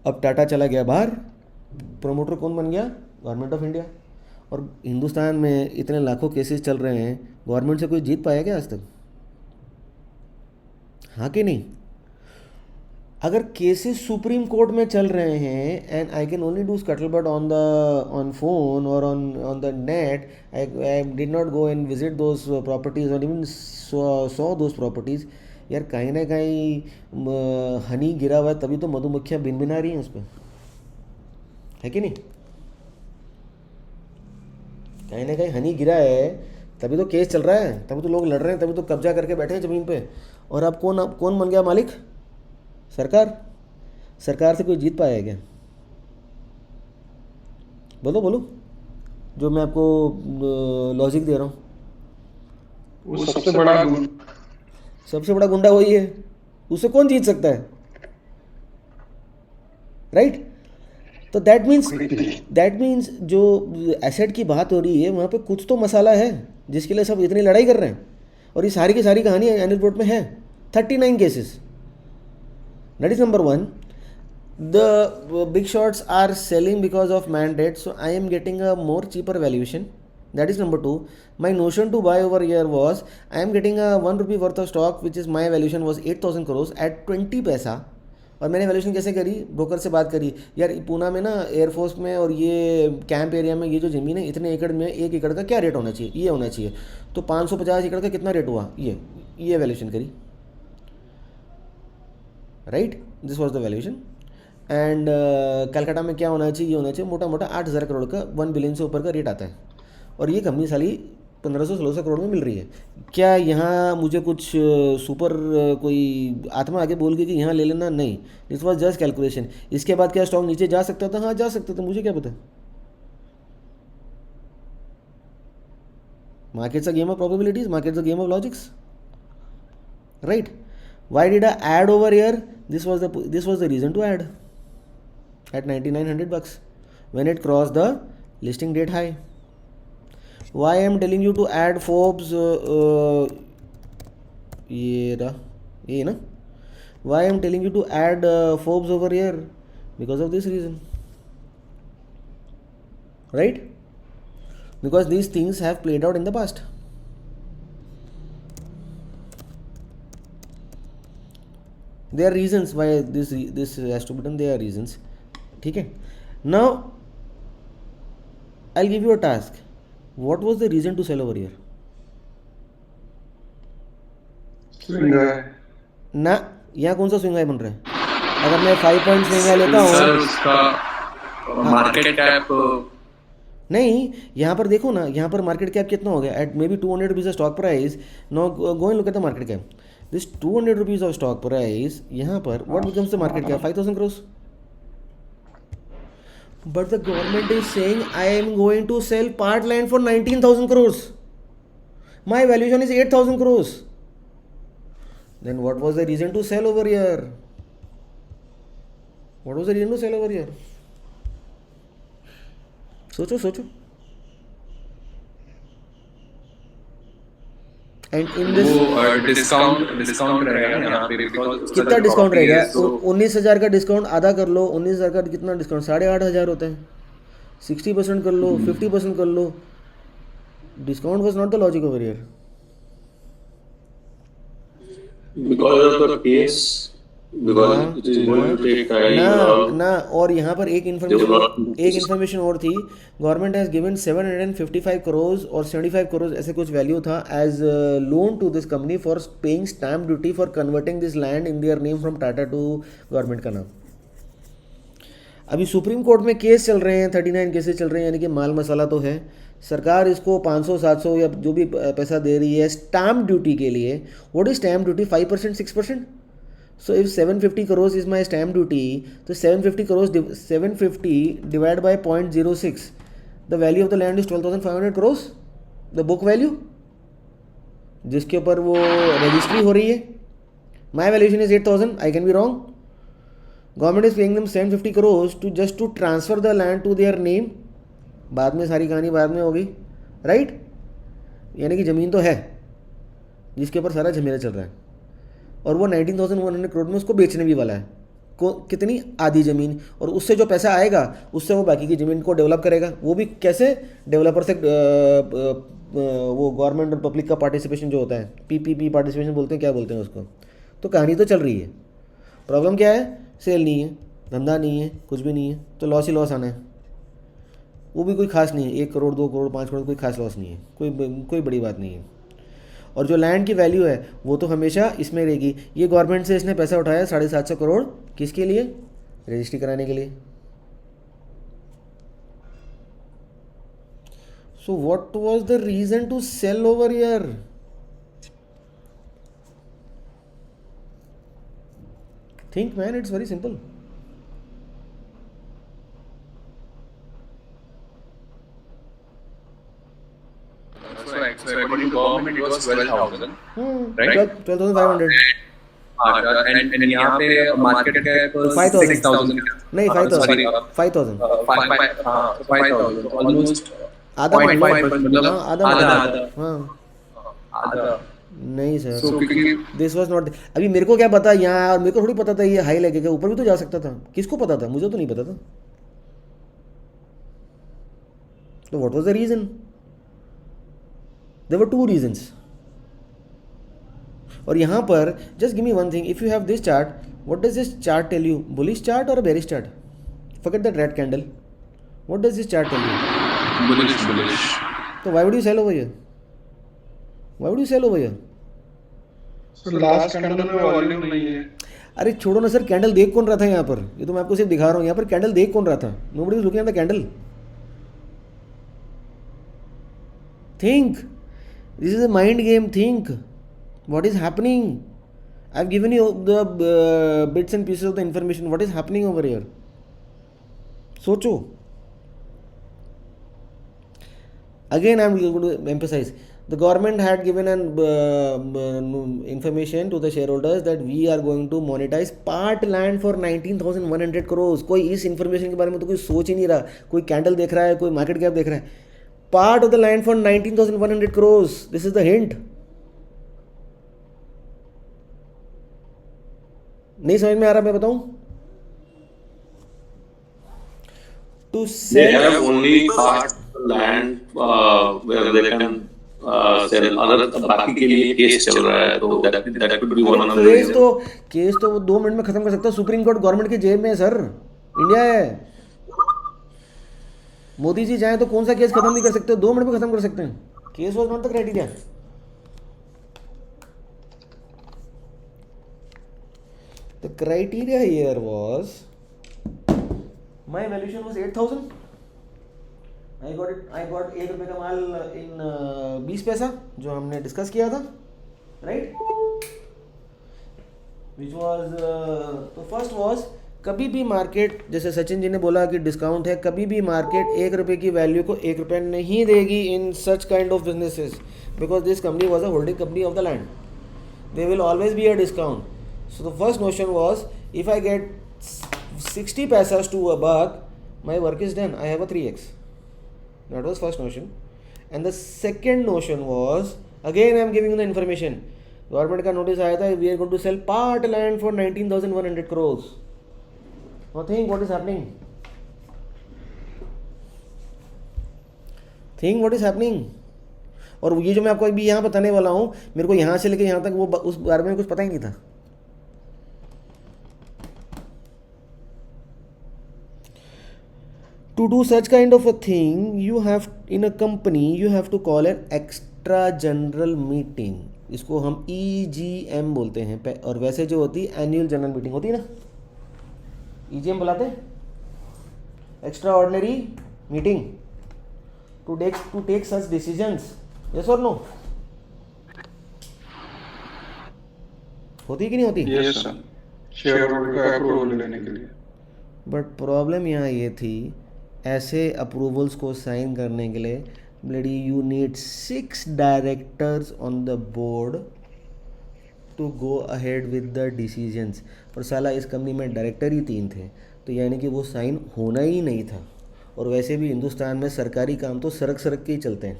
अब टाटा चला गया बाहर, प्रमोटर कौन बन गया? Government of India. और हिंदुस्तान में इतने लाखों केसेस चल रहे हैं, गवर्नमेंट से कोई जीत पाया क्या आज तक? हाँ कि नहीं? अगर केसेस सुप्रीम कोर्ट में चल रहे हैं, and I can only do scuttlebutt on phone और on the net, I did not go and visit those properties और इवन सॉ दोज प्रॉपर्टीज़, यार कहीं ना कहीं हनी गिरा हुआ है, तभी तो मधुमक्खियाँ भिन भिना रही हैं उस पर, है कि नहीं? कहीं ना कहीं हनी गिरा है, तभी तो केस चल रहा है, तभी तो लोग लड़ रहे हैं, तभी तो कब्जा करके बैठे हैं ज़मीन पे। और अब कौन बन गया मालिक? सरकार। सरकार से कोई जीत पाया क्या? बोलो बोलो, जो मैं आपको लॉजिक दे रहा हूँ। वो सबसे बड़ा गुंडा वही है, उससे कौन जीत सकता है? राइट। तो दैट मीन्स जो एसेट की बात हो रही है, वहाँ पे कुछ तो मसाला है जिसके लिए सब इतनी लड़ाई कर रहे हैं। और ये सारी की सारी कहानी एनुअल रिपोर्ट में है, 39 cases. That is number one. The big shots are selling because of mandate, so I am getting a more cheaper valuation. That is number two. My notion to buy over here was I am getting a 1 rupee worth of stock, which is my valuation was 8,000 crores at 20 पैसा। और मैंने valuation कैसे करी? Broker से बात करी, यार पूना में ना एयरफोर्स में और ये कैंप एरिया में ये जो ज़मीन है, इतने एकड़ में 1 एकड़ का क्या रेट होना चाहिए? ये होना चाहिए। तो 550 एकड़ का कितना रेट हुआ? ये वैल्यूशन करी, right. This was the valuation. And Calcutta में क्या होना चाहिए? ये होना चाहिए मोटा मोटा 8,000 करोड़ का, 1 बिलियन से ऊपर का रेट आता है। और ये कंपनी साली 1500-1600 करोड़ में मिल रही है। क्या यहाँ मुझे कुछ सुपर कोई आत्मा आगे बोल गई कि यहाँ ले लेना? नहीं, दिस वॉज जस्ट कैलकुलेशन। इसके बाद क्या स्टॉक नीचे जा सकता था? हाँ जा सकता था, मुझे क्या पता। Markets a game of probabilities, markets a game of logics, right. Why did I add over here? This was the reason to add at $9,900 when it crossed the listing date high. Why I am telling you to add Forbes? ये ना, why I am telling you to add Forbes over here? Because of this reason, right? Because these things have played out in the past. There are reasons why this has to be done. There are reasons. ठीक है. Now I'll give you a task. What was the reason to sell over here? Swing है ना, यहाँ कौन सा swing high बन रहा है? अगर मैं 5 पॉइंट स्विंग हाई लेता हूँ, सर उसका मार्केट कैप नहीं, यहाँ पर देखो ना, यहाँ पर मार्केट कैप कितना हो गया? At maybe 200 rupees stock price. No go and look at the market cap. This 200 rupees of stock price, यहाँ पर what becomes the market cap? 5,000 crores. But the government is saying I am going to sell part land for 19,000 crores. My valuation is 8,000 crores. Then what was the reason to sell over here? What was the reason to sell over here? सोचो सोचो। And in this वो discount discount रहेगा ना यहाँ पे, because उसका कितना जो डिस्काउंट प्रॉपर्टी रहेगा? है सो 19,000 का डिस्काउंट आधा कर लो, 19,000 का कितना डिस्काउंट? 8,500 होता है। 60% कर लो, 50% कर लो, discount was not the logic over here. because of the case, because हाँ it is going हाँ to take time ना and all, ना। और यहाँ पर they will not. एक इन्फॉर्मेशन और थी। गवर्नमेंट हैज़ गिवन 755 करोड़ और 75 करोड़ ऐसे कुछ वैल्यू था as loan to this company for paying stamp duty for converting this land in their name from Tata to government का नाम। अभी सुप्रीम कोर्ट में केस चल रहे हैं, 39 केसेस चल रहे हैं, यानी कि माल मसाला तो है। सरकार इसको 500 700 या जो भी पैसा दे रही है स्टैम्प ड्यूटी के लिए। What is stamp duty? 5%, 6%। So if 750 crore is my stamp duty, तो 750 crore 750 divide by 0.06, the value of the land is 12,500 crore, the book value जिसके ऊपर वो रजिस्ट्री हो रही है। My valuation is 8,000, I can be wrong. Government is paying them 750 crore to just to transfer the land to their name. बाद में सारी कहानी बाद में होगी, राइट? यानी कि ज़मीन तो है जिसके ऊपर सारा झमेला चल रहा है, और वो 19,100 करोड़ में उसको बेचने भी वाला है। कितनी? आधी ज़मीन। और उससे जो पैसा आएगा उससे वो बाकी की ज़मीन को डेवलप करेगा। वो भी कैसे? डेवलपर से वो गवर्नमेंट और पब्लिक का पार्टिसिपेशन जो होता है, पीपीपी पार्टिसिपेशन बोलते हैं, क्या बोलते हैं उसको। तो कहानी तो चल रही है। प्रॉब्लम क्या है? सेल नहीं है, धंधा नहीं है, कुछ भी नहीं है, तो लॉस ही लॉस आना है। वो भी कोई खास नहीं है, 1 करोड़ 2 करोड़ 5 करोड़ कोई खास लॉस नहीं है, कोई बड़ी बात नहीं है। और जो लैंड की वैल्यू है वो तो हमेशा इसमें रहेगी। ये गवर्नमेंट से इसने पैसा उठाया 750 करोड़, किसके लिए? रजिस्ट्री कराने के लिए। So what was the reason to sell over here? Think man, it's very simple. So according to government, it was 12,000, right? 12,500। And यहाँ पे मार्केट कैप 5,000 6,000, नहीं, 5,000 sorry, 5,000 5,000, almost आधा मान लो। 0.5%, मतलब हाँ आधा मान लो। हाँ आधा। नहीं सर, So क्योंकि दिस वाज नॉट। अभी मेरे को क्या पता यहाँ, और मेरे को थोड़ी पता था ये हाई लगेगा, ऊपर भी तो जा सकता था। किसको पता था? मुझे तो नहीं पता था। तो what was the reason? There were 2 reasons. और यहाँ पर just give me one thing, if you have this chart, what does this chart tell you? Bullish chart और bearish chart? Forget that red candle. What does this chart tell you? bullish. तो why would you sell over here? Why would you sell over here? So last candle में volume नहीं है। अरे छोड़ो ना sir, candle देख कौन रहा था यहाँ पर? ये तो मैं आपको सिर्फ दिखा रहा हूँ। यहाँ पर कैंडल देख कौन रहा था? Nobody was looking at the candle. Think, this is a mind game. Think what is happening. I've given you the bits and pieces of the information. What is happening over here? सोचो। Again I'm going to emphasize, the government had given an information to the shareholders that we are going to monetize part land for 19,100 crores. कोई इस information के बारे में तो कोई सोच ही नहीं रहा। कोई कैंडल देख रहा है, कोई मार्केट कैप देख रहा है। Part of the land for 19,100 crores. This is the hint. नहीं समझ में आ रहा? मैं बताऊं? Two They have only part land where they can sell. अगर बाकी के लिए केस चल रहा है तो that could be one of the reasons. Case तो वो 2 मिनट में खत्म कर सकता है। सुप्रीम कोर्ट गवर्नमेंट की जेब में है सर, इंडिया है। मोदी जी चाहे तो कौन सा केस खत्म नहीं कर सकते? 2 मिनट में खत्म कर सकते हैं। Case was not the criteria. The criteria here was my valuation was 8,000. I got it. I got 1 रुपये का माल in 20 पैसा, जो हमने डिस्कस किया था, right? Which was तो फर्स्ट was, कभी भी मार्केट, जैसे सचिन जी ने बोला कि डिस्काउंट है, कभी भी मार्केट 1 रुपये की वैल्यू को 1 रुपये नहीं देगी in such kind of businesses, because this company was a holding company of the land. There will always be a discount. So the first notion was, if I get 60 paisas to a buck, my work is done. I have a 3x. That was first notion. And the second notion was, again I am giving the information, government का notice आया था, we are going to sell part land for 19,100 crores. Now think what is happening. Think what is happening. और ये जो मैं आपको अभी यहाँ बताने वाला हूँ, मेरे को यहाँ से लेके यहाँ तक वो उस बारे में कुछ पता ही नहीं था. To do such kind of a thing, you have in a company you have to call an extra general meeting. इसको हम EGM बोलते हैं. और वैसे जो होती है एनुअल जनरल मीटिंग होती है ना, EGM बुलाते हैं, extraordinary meeting, to take such decisions. Yes और नो? होती कि नहीं होती? यस सर, शेयर होल्डर का अप्रूवल लेने के लिए. बट प्रॉब्लम यहाँ ये थी, ऐसे अप्रूवल्स को साइन करने के लिए bloody you need 6 directors on the board to go ahead with the decisions. और साला इस कंपनी में डायरेक्टर ही 3 थे, तो यानी कि वो साइन होना ही नहीं था. और वैसे भी हिंदुस्तान में सरकारी काम तो सरक सरक के ही चलते हैं.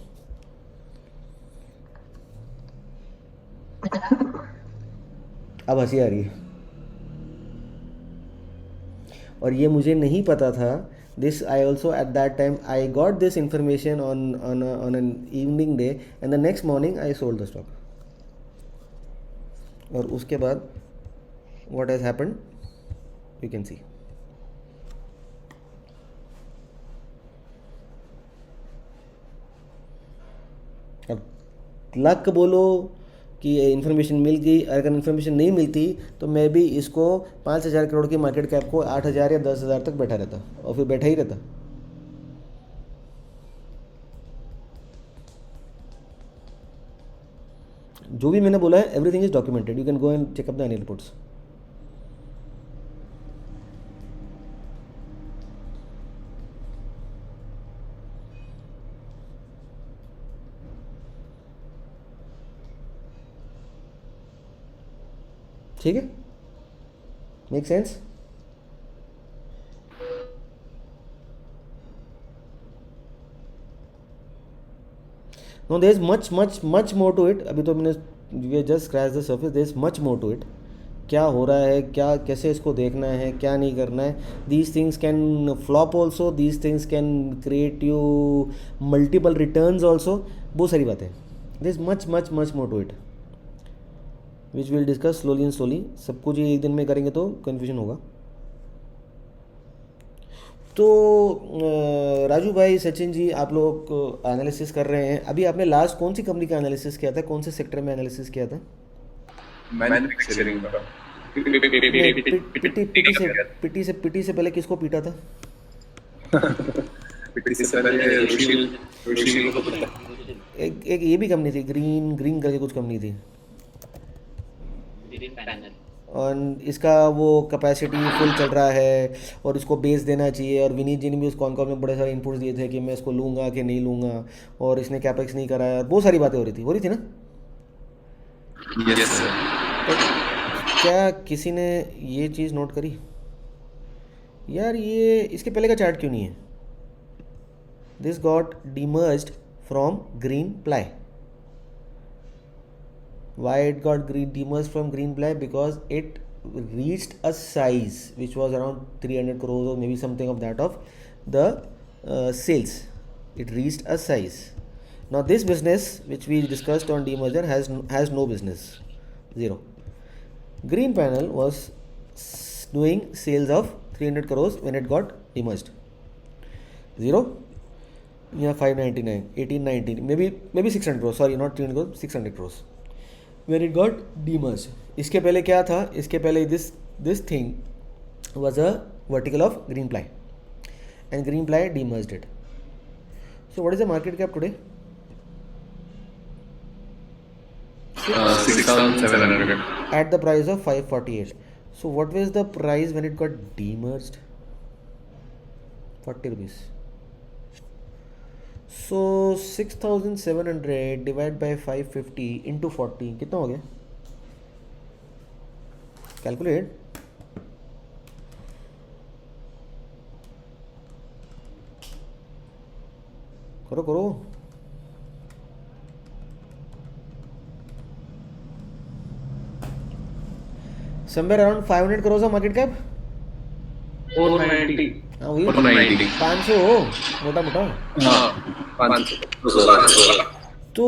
अब हंसी आ रही है. और ये मुझे नहीं पता था. This I also at that time I got this information on an evening day, and the next morning I sold the stock. और उसके बाद what has happened you can see. अब लक बोलो कि इन्फॉर्मेशन मिल गई, अगर इन्फॉर्मेशन नहीं मिलती तो मैं भी इसको 5,000 करोड़ की मार्केट कैप को 8,000 या 10,000 तक बैठा रहता, और फिर बैठा ही रहता. जो भी मैंने बोला है everything is documented, you can go and check up the annual reports. ठीक है, make sense? No, there is much much much more to it. अभी तो मैंने we just scratch the surface. There is much more to it. क्या हो रहा है, क्या कैसे इसको देखना है, क्या नहीं करना है. These things can flop also, these things can create you multiple returns also. बहुत सारी बातें. There is much much much more to it which will discuss slowly and slowly. सब कुछ ये एक दिन में करेंगे तो कन्फ्यूजन होगा. तो राजू भाई, सचिन जी, आप लोग एनालिसिस कर रहे हैं. अभी आपने लास्ट कौन सी कंपनी का एनालिसिस किया था, कौन से सेक्टर में एनालिसिस किया था? मैन्युफैक्चरिंग का. पिटी से पहले किसको पीटा था? पिटी से पहले रुशील को पता. एक ये भी कंपनी थी, ग्रीन करके कुछ कंपनी थी. और इसका वो कैपेसिटी फुल चल रहा है और इसको बेच देना चाहिए. और विनीत जी ने भी उस कॉन कॉल में बड़े सारे इनपुट्स दिए थे कि मैं इसको लूँगा कि नहीं लूँगा, और इसने कैपेक्स नहीं कराया, और बहुत सारी बातें हो रही थी ना. Yes sir. तो क्या किसी ने ये चीज़ नोट करी यार, ये इसके पहले का चार्ट क्यों नहीं है? This got demerged from Greenply. Why it got demerged from Greenply? Because it reached a size which was around 300 crores or maybe something of that of the sales. It reached a size. Now this business which we discussed on demerger has no business, zero. Green Panel was doing sales of 300 crores when it got demerged. Zero. Yeah, 599, 1819, maybe 600 crores. Sorry, not 300 crores, 600 crores. When it got demerged. इसके पहले क्या था? इसके पहले this thing was a vertical of Greenply, and Greenply demerged it. So what is the market cap today? 6,700. At the price of 548. So what was the price when it got demerged? 40 rupees. So 6,700 divide by 550 into 40 कितना हो गया? Calculate. करो. Somewhere around 500 crore of market cap. 490. हाँ वही 490. 500 हो मोटा मोटा. हाँ 500. तो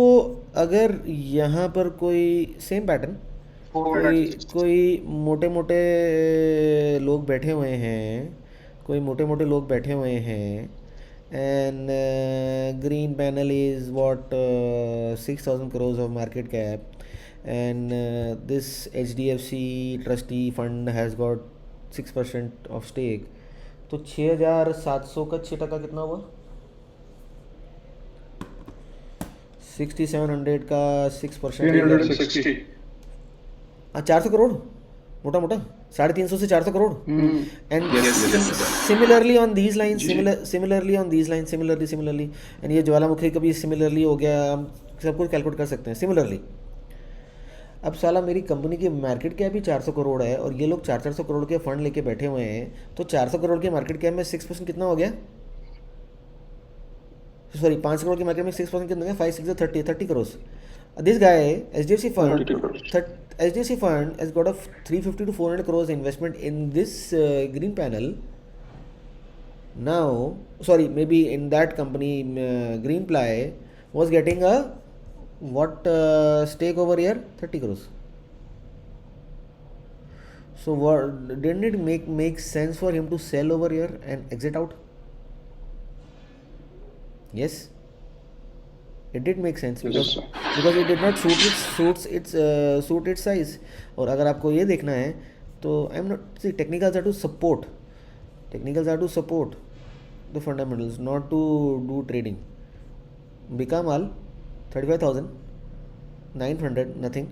अगर यहाँ पर कोई सेम पैटर्न, कोई 460. कोई मोटे मोटे लोग बैठे हुए हैं, कोई मोटे मोटे लोग बैठे हुए हैं, and Green Panel is what 6,000 crore of market cap, and this HDFC trustee fund has got 6% of stake. तो 6,700 का 6% कितना हुआ? 6,700 का 6%. 360. 400 करोड़ मोटा मोटा 350 से 400 crore. And Yes. Similarly on these line, similarly on these line, similarly and ये ज्वालामुखी कभी सिमिलरली हो गया. हम सब कुछ कैलकुलेट कर सकते हैं सिमिलरली. अब साला मेरी कंपनी की मार्केट कैप ही 400 करोड़ है और ये लोग 400 करोड़ के फंड लेके बैठे हुए हैं. तो 400 करोड़ के मार्केट कैप में 6% कितना हो गया? सॉरी 5 करोड़ की मार्केट में 6% कितना हो गया? 5 6 30 crore. This guy, HDFC fund, 30 crores. HDFC fund has got a 350 to 400 crores investment in this green panel. Now, sorry, maybe in that company, Greenply was getting a what stake over here? 30 crores. So, what didn't it make sense for him to sell over here and exit out? Yes. It did make sense because it did not suit its size. और अगर आपको ये देखना है तो I'm not see technicals are to support the fundamentals, not to do trading. बिका माल 35,900 nothing,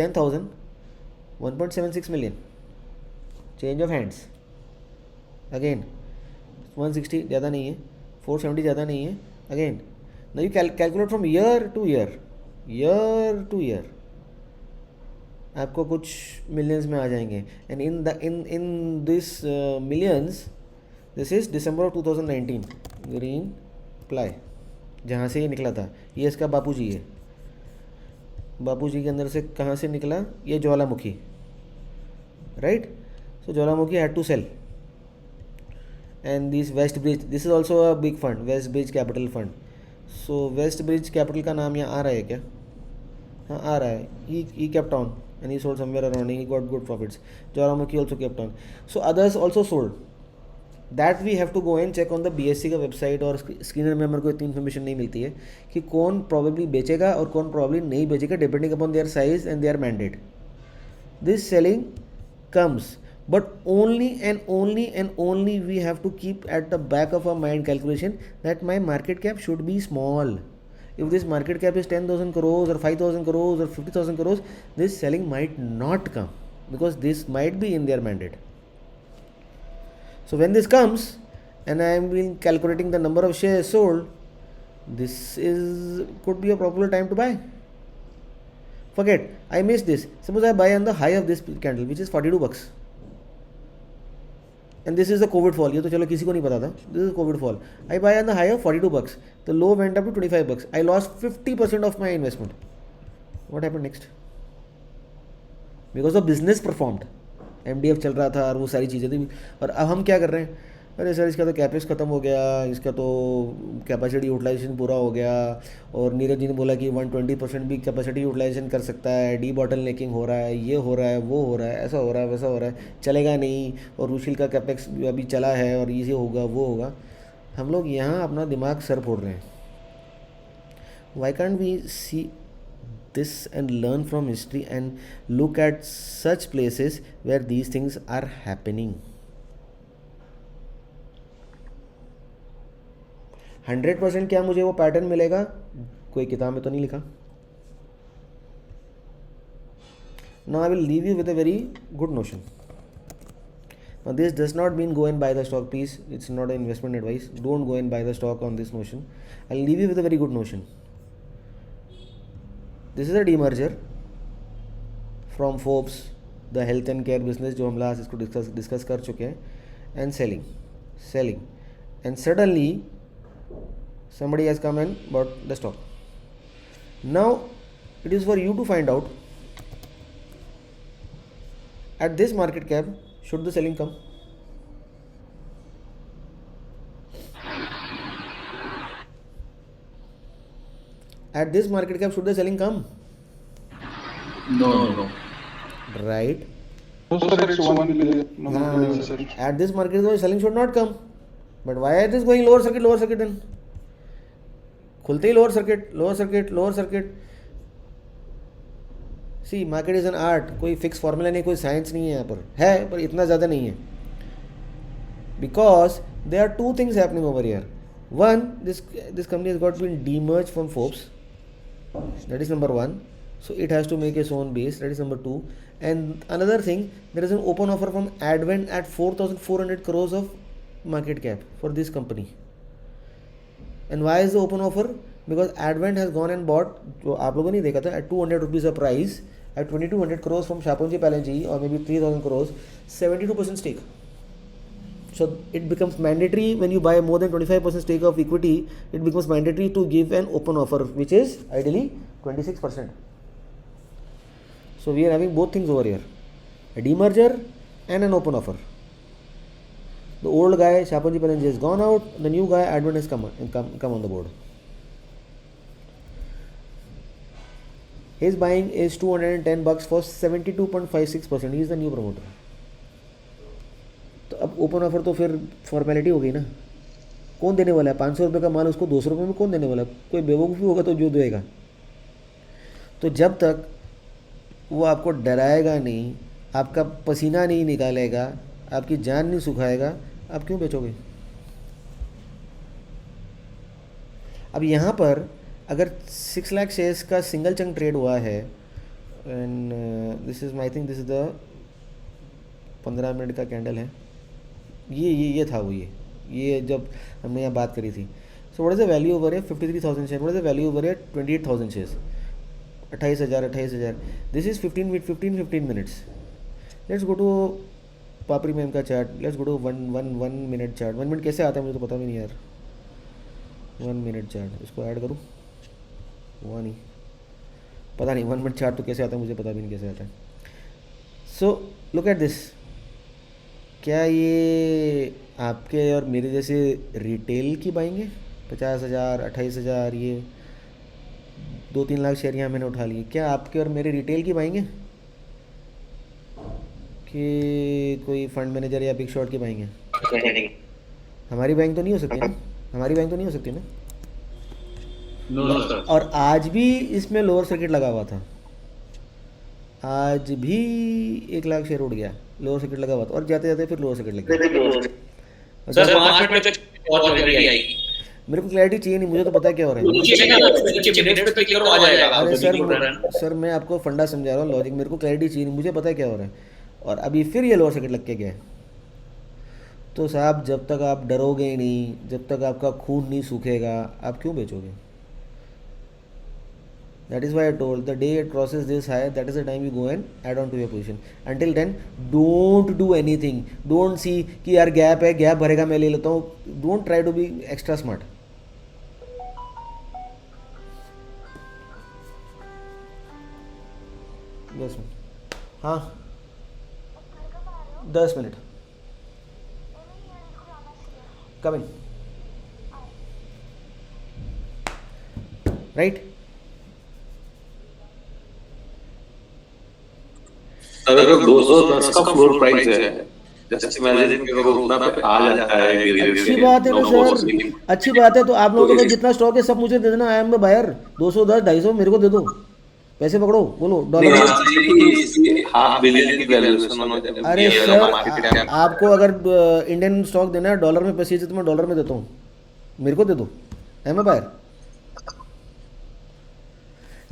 10,000 1.76 million change of hands. Again 160 ज़्यादा नहीं है, 470 ज़्यादा नहीं है. Again now you calculate from year to year, आपको कुछ मिलियंस में आ जाएंगे. And in this millions, this is December of 2019 green ply जहाँ से ये निकला था. ये इसका बापूजी है. बापूजी के अंदर से कहाँ से निकला? ये ज्वालामुखी, right. So Jwalamukhi had to sell. And this West Bridge, this is also a big fund, West Bridge Capital fund. So West Bridge Capital का नाम यहाँ आ रहा है क्या? हाँ आ रहा है. he kept on and he sold somewhere around, he got good profits. Jawalamukhi also kept on. So others also sold. That we have to go and check on the BSE का वेबसाइट. और screener में हमारे को इतनी information नहीं मिलती है कि कौन प्रॉबेबली बेचेगा और कौन प्रॉबेबली नहीं बेचेगा, depending upon their size and there mandate. This selling comes, but only and only we have to keep at the back of our mind calculation that my market cap should be small. If this market cap is 10,000 crores or 5,000 crores or 50,000 crores, this selling might not come because this might be in their mandate. So when this comes and I am been calculating the number of shares sold, this could be a probable time to buy. Forget, I missed this. Suppose I buy on the high of this candle, which is $42. And this is the COVID fall. ये तो चलो किसी को नहीं पता था. This is COVID fall. I buy on the high of $42. The low went up to $25. I lost 50% of my investment. What happened next? Because the business performed. MDF चल रहा था और वो सारी चीज़ें थी. और अब हम क्या कर रहे हैं? अरे सर इसका तो कैपेक्स ख़त्म हो गया, इसका तो कैपेसिटी यूटिलाइजेशन पूरा हो गया. और नीरज जी ने बोला कि 120% भी कैपेसिटी यूटिलाइजेशन कर सकता है. डी बॉटल नेकिंग हो रहा है, ये हो रहा है, वो हो रहा है, ऐसा हो रहा है, वैसा हो रहा है, चलेगा नहीं. और रुशील का कैपेक्स अभी चला है और ये होगा वो होगा. हम लोग यहाँ अपना दिमाग सर फोड़ रहे हैं. Why can't we see this and learn from history and look at such places where these things are happening. 100% क्या मुझे वो पैटर्न मिलेगा? कोई किताब में तो नहीं लिखा. Now I will leave you with a very good notion. Now this does not mean go and buy the stock, please. It's not an investment advice. Don't go and buy the stock on this notion. I'll leave you with a very good notion. This is a demerger from Forbes, the health and care business जो हम last इसको discuss कर चुके हैं. And selling and suddenly somebody has come and bought the stock. Now it is for you to find out At this market cap, should the selling come? At this market cap, should the selling come? No. Right. No, sir, it's 1 billion. No, no, sir. At this market cap, selling should not come. But why is this going lower circuit then? खुलते ही lower circuit. See market is an art. कोई fix formula नहीं, कोई science नहीं है यहाँ पर. है पर इतना ज़्यादा नहीं है. Because there are two things happening over here. One, this company has got been demerge from Forbes. That is number one. So it has to make its own base. That is number two. And another thing, there is an open offer from Advent at 4,400 crores of market cap for this company. And why is the open offer? Because Advent has gone and bought, जो आप लोगों ने देखा था, at 200 rupees a price, at 2,200 crores from Shapoorji Pallonji, or maybe 3,000 crores, 72% stake. So it becomes mandatory when you buy more than 25% stake of equity, it becomes mandatory to give an open offer, which is ideally 26%. So we are having both things over here, a demerger and an open offer. The old guy, Shapoorji Pallonji, has gone out, the new guy, Advent, has come on the board. His buying is $210 for 72.56%. He is the new promoter. तो अब open offer तो फिर formality हो गई ना. कौन देने वाला है 500 रुपये का माल उसको 200 रुपये में कौन देने वाला है? कोई बेवकूफ़ी होगा तो जो देगा. तो जब तक वो आपको डराएगा नहीं, आपका पसीना नहीं निकालेगा, आपकी जान नहीं सुखाएगा, आप क्यों बेचोगे? अब यहाँ पर अगर 6 लाख शेयर्स का सिंगल चंक ट्रेड हुआ है, and this is I think this is the 15 minute का कैंडल है. ये था वो ये जब हमने यहाँ बात करी थी. So what is the value over है 53,000 share. What is the value over है 28,000 shares. 28,000. This is 15 minutes. Let's go to पापड़ी मैम का chart. Let's go to one minute chart. 1 minute कैसे आता है मुझे तो पता भी नहीं यार. 1 मिनट चार्ट इसको ऐड करूँ, हुआ नहीं, पता नहीं 1 मिनट चार्ट तो कैसे आता है मुझे पता भी नहीं कैसे आता है. So look at this. क्या ये आपके और मेरे जैसे रिटेल की बाइंगे? 50,000, 28,000, ये 2-3 लाख शेयर यहाँ मैंने उठा लिए. क्या आपके और मेरे रिटेल की बाइंगे कि कोई फंड मैनेजर या बिग शॉट की बाइंगे? हमारी बैंक तो नहीं हो सकती ना. हमारी बैंक तो नहीं हो सकती ना. No, sir. और आज भी इसमें लोअर सर्किट लगा हुआ था. आज भी 1 लाख शेयर उड़ गया, लोअर सर्किट लगा हुआ था, और जाते जाते फिर लोअर सर्किट लग गया. सर 5 मिनट तक और क्लैरिटी आएगी. मेरे को क्लैरिटी चाहिए नहीं, मुझे तो पता है क्या हो रहा है. अरे सर मैं आपको फंडा समझा रहा हूँ, लॉजिक. मेरे को क्लैरिटी चाहिए नहीं, मुझे पता है क्या हो रहा है. और अभी फिर ये लोअर सर्किट लग के गया. तो साहब जब तक आप डरोगे ही नहीं, जब तक आपका खून नहीं सूखेगा, आप क्यों बेचोगे? That is why I told, the day it crosses this high, that is the time you go and add on to your position. Until then, don't do anything. Don't see कि यार गैप है, gap भरेगा मैं ले लेता हूँ. Don't try to be extra smart. दस minute. हाँ 10 मिनट. Coming. Right? अगर 210 का फ्लोर प्राइस है, जस्ट इमेजिन कि अगर उतना पे आ जाता है, अच्छी बात है ना सर, अच्छी बात है. तो आप लोगों का जितना स्टॉक है सब मुझे दे देना. I am the buyer. 210, 250 मेरे को दे दो. पैसे पकड़ो, बोलो डॉलर. हाफ बिलियन की वैल्यूएशन. अरे सर आपको अगर इंडियन स्टॉक देना है डॉलर में पैसे तो मैं डॉलर में देता हूँ, मेरे को दे दो. I am a buyer.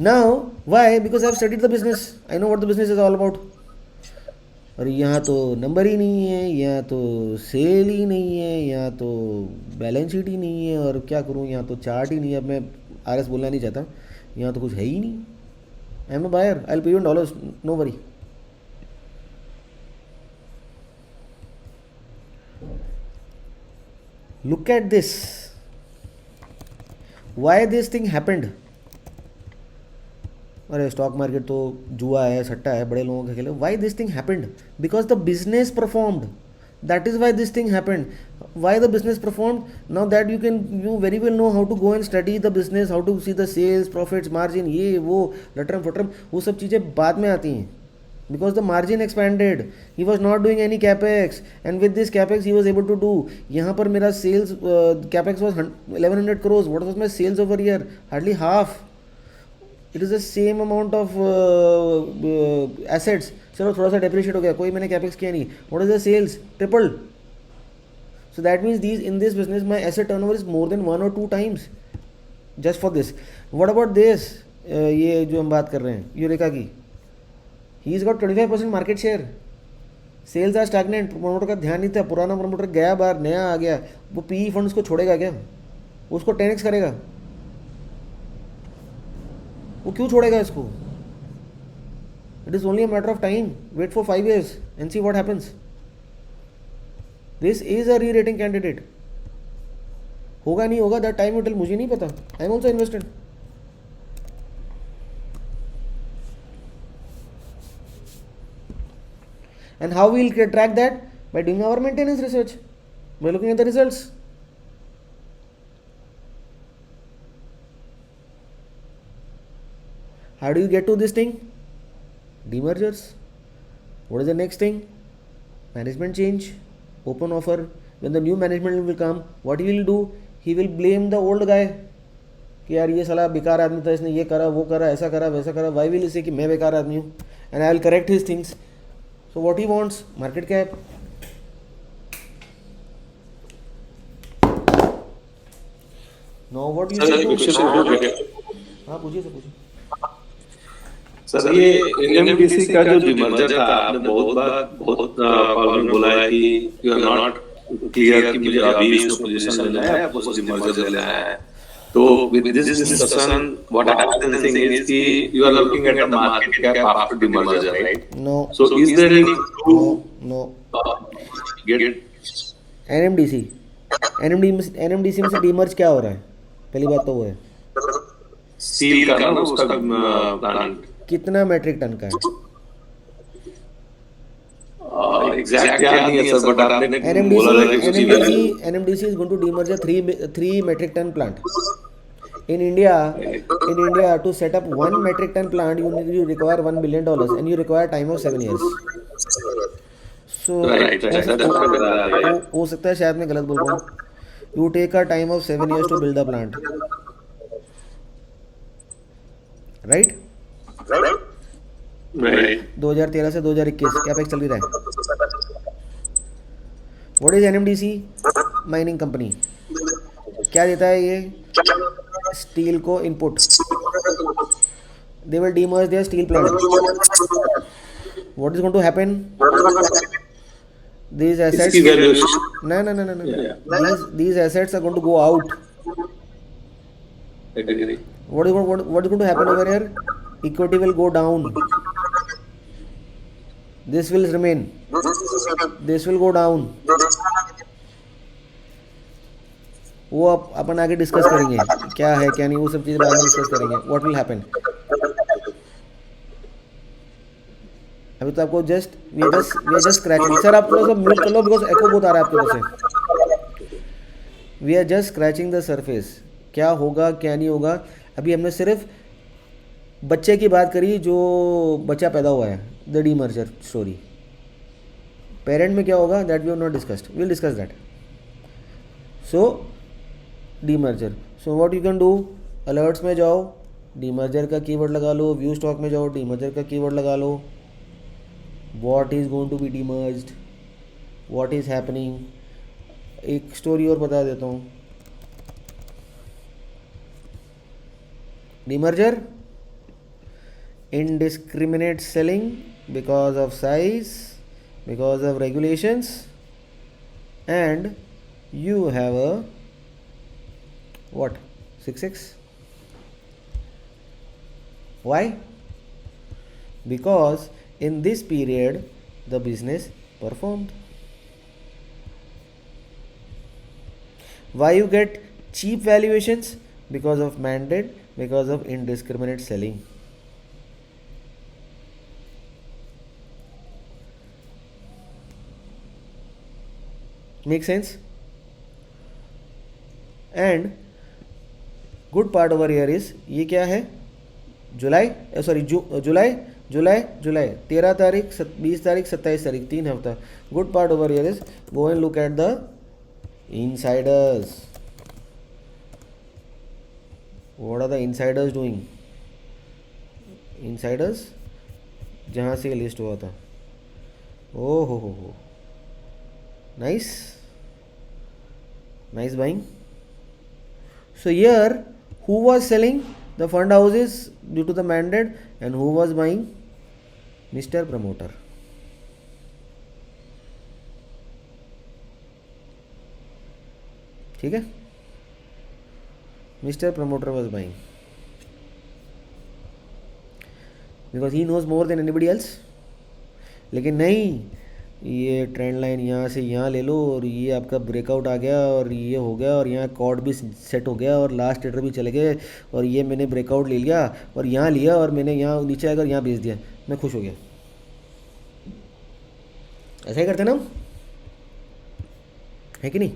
Now why? Because I have studied the business. I know what the business is all about. और यहाँ तो नंबर ही नहीं है, यहाँ तो सेल ही नहीं है, यहाँ तो बैलेंस शीट ही नहीं है, और क्या करूँ, यहाँ तो चार्ट ही नहीं है. अब मैं आरएस बोलना नहीं चाहता, यहाँ तो कुछ है ही नहीं. I am a buyer. I will pay you in dollars, no worry. Look at this. Why this thing happened? अरे स्टॉक मार्केट तो जुआ है, सट्टा है, बड़े लोगों के खेल। Why this thing happened? Because the business performed, that is why this thing happened. Why the business performed? Now that you very well know how to go and study the business, how to see the sales, profits, margin, ये वो लटरम फटरम, वो सब चीज़ें बाद में आती हैं. Because the margin expanded, he was not doing any capex, and with this capex he was able to do. यहाँ पर मेरा sales capex was 1100 crores. What was my sales over here? Hardly half. It is the same amount of assets. चलो थोड़ा सा depreciate हो गया, कोई मैंने कैपेक्स किया नहीं. What is the sales? Tripled. So that means these in this business my asset turnover is more than 1 or 2 times just for this. What about this? ये जो हम बात कर रहे हैं यूरेका की, he is got 25% market share. Sales are stagnant. Promoter का ध्यान नहीं था, पुराना प्रमोटर गया बाहर, नया आ गया. वो पी फंड उसको छोड़ेगा क्या? उसको 10x करेगा? वो क्यों छोड़ेगा इसको? It is only a matter of time. Wait for 5 years and see what happens. This is a re-rating candidate. होगा नहीं होगा, that time will tell. मुझे नहीं पता. I am also invested. And how we will track that? By doing our maintenance research, by looking at the results. How do you get to this thing? Demergers. What is the next thing? Management change, open offer. When the new management will come, what he will do? He will blame the old guy कि यार ये साला बेकार आदमी था, इसने ये करा वो करा ऐसा करा वैसा करा. Why will he say कि मैं बेकार आदमी हूँ and I will correct his things? So what he wants? Market cap. Now what you say? हाँ पूछिए सर, पूछिए. सर ये एनएमडीसी का जो डिमर्जर था, आपने बहुत कॉल में बोला है कि यू आर नॉट क्लियर कि मुझे अभी इसको पोजीशन लेना है या उस डिमर्जर लेना है. तो with this discussion what happens is कि you are looking at the market cap after demerger, right? No. So is there any No. Get NMDC में से डीमर्ज क्या हो रहा है? पहली बात तो वो है. सील का ना उसका प्लांट कितना मेट्रिक टन का है? एग्जैक्ट याद नहीं है सर, बट आपने बोला था कि कुछ ही है. NMDC is going to demerge a 3 metric ton plant. In India, to set up 1 metric ton plant, you require $1 billion and you require time of 7 years. So, Right. हो सकता है शायद मैं गलत बोल रहा हूँ. You take a time of 7 years to build the plant. Right? Right. 2013 से 2021 कैपेक्स चल रहा है. What is NMDC? Mining company. क्या देता है ये? स्टील को input. They will demerge their steel plant. What is going to happen? These assets. No. These assets are going to go out. What is going to happen over here? Equity will go down. This will remain. This will go down. वो अपन आगे discuss करेंगे क्या है क्या नहीं, वो सब चीज़ें बाद में डिस्कस करेंगे. What will happen? अभी तो आपको we are just scratching. Sir आप थोड़ा सा म्यूट कर लो बिकॉज एको बहुत आ रहा है आपके पास से. We are just scratching the surface. क्या होगा क्या नहीं होगा. अभी हमने सिर्फ बच्चे की बात करी जो बच्चा पैदा हुआ है, द डीमर्जर स्टोरी. पेरेंट में क्या होगा that we have not discussed. We will discuss that. So demerger. So what you can do, alerts में जाओ, डीमर्जर का कीवर्ड लगा लो. व्यू स्टॉक में जाओ, डीमर्जर का कीवर्ड लगा लो. What is going to be demerged, what is happening. एक स्टोरी और बता देता हूँ. Demerger, indiscriminate selling because of size, because of regulations, and you have a what, 6x. Why? Because in this period the business performed. Why you get cheap valuations? Because of mandate, because of indiscriminate selling. Make sense? And good part over here is, ये क्या है, जुलाई, sorry जुलाई जुलाई जुलाई 13 तारीख 20 तारीख 27 तारीख 3 हफ्ता. Good part over here is go and look at the insiders. What are the insiders doing? Insiders जहाँ से list हुआ था. ओ हो, nice nice buying. So here who was selling? The fund houses due to the mandate, and who was buying? Mr. Promoter. ठीक है, Mr. Promoter was buying because he knows more than anybody else. लेकिन नहीं, ये trend line यहाँ से यहाँ ले लो और ये आपका ब्रेकआउट आ गया और ये हो गया और यहाँ कॉर्ड भी सेट हो गया और लास्ट ट्रेडर भी चले गए और ये मैंने ब्रेकआउट ले लिया और यहाँ लिया और मैंने यहाँ नीचे आकर यहाँ बेच दिया, मैं खुश हो गया. ऐसा ही करते ना हम, है कि नहीं?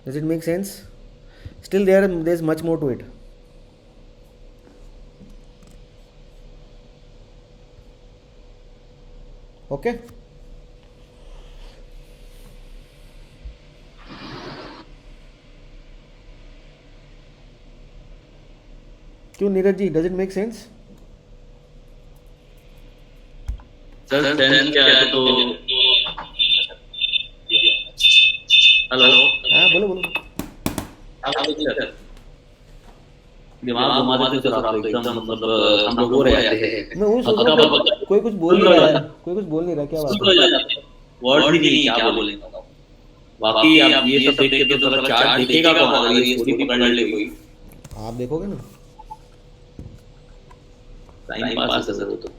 Does it make sense? Still there's much more to it. Okay? क्यों Neeraj ji, does it make sense? Sir tension क्या है तो हेलो, हाँ बोलो बोलो. दिमाग घुमाते थे सर, आप तो एकदम मतलब हम लोग हो रहे हैं. मैं वो सोच रहा था, कोई कुछ बोल नहीं रहा है, कोई कुछ बोल नहीं रहा, क्या बात है? वर्ड ही नहीं क्या बोले. बाकी आप ये सब देख के तो सर चार्ट दिखेगा कौन अगर ये स्टोरी पकड़ ले कोई? आप देखोगे ना, टाइम पास है सर वो तो.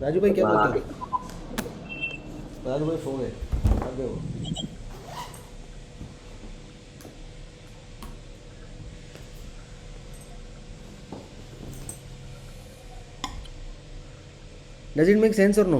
राजू भाई क्या बोलते हैं? राजू भाई सो गए, थक गए वो. Does it make sense or no?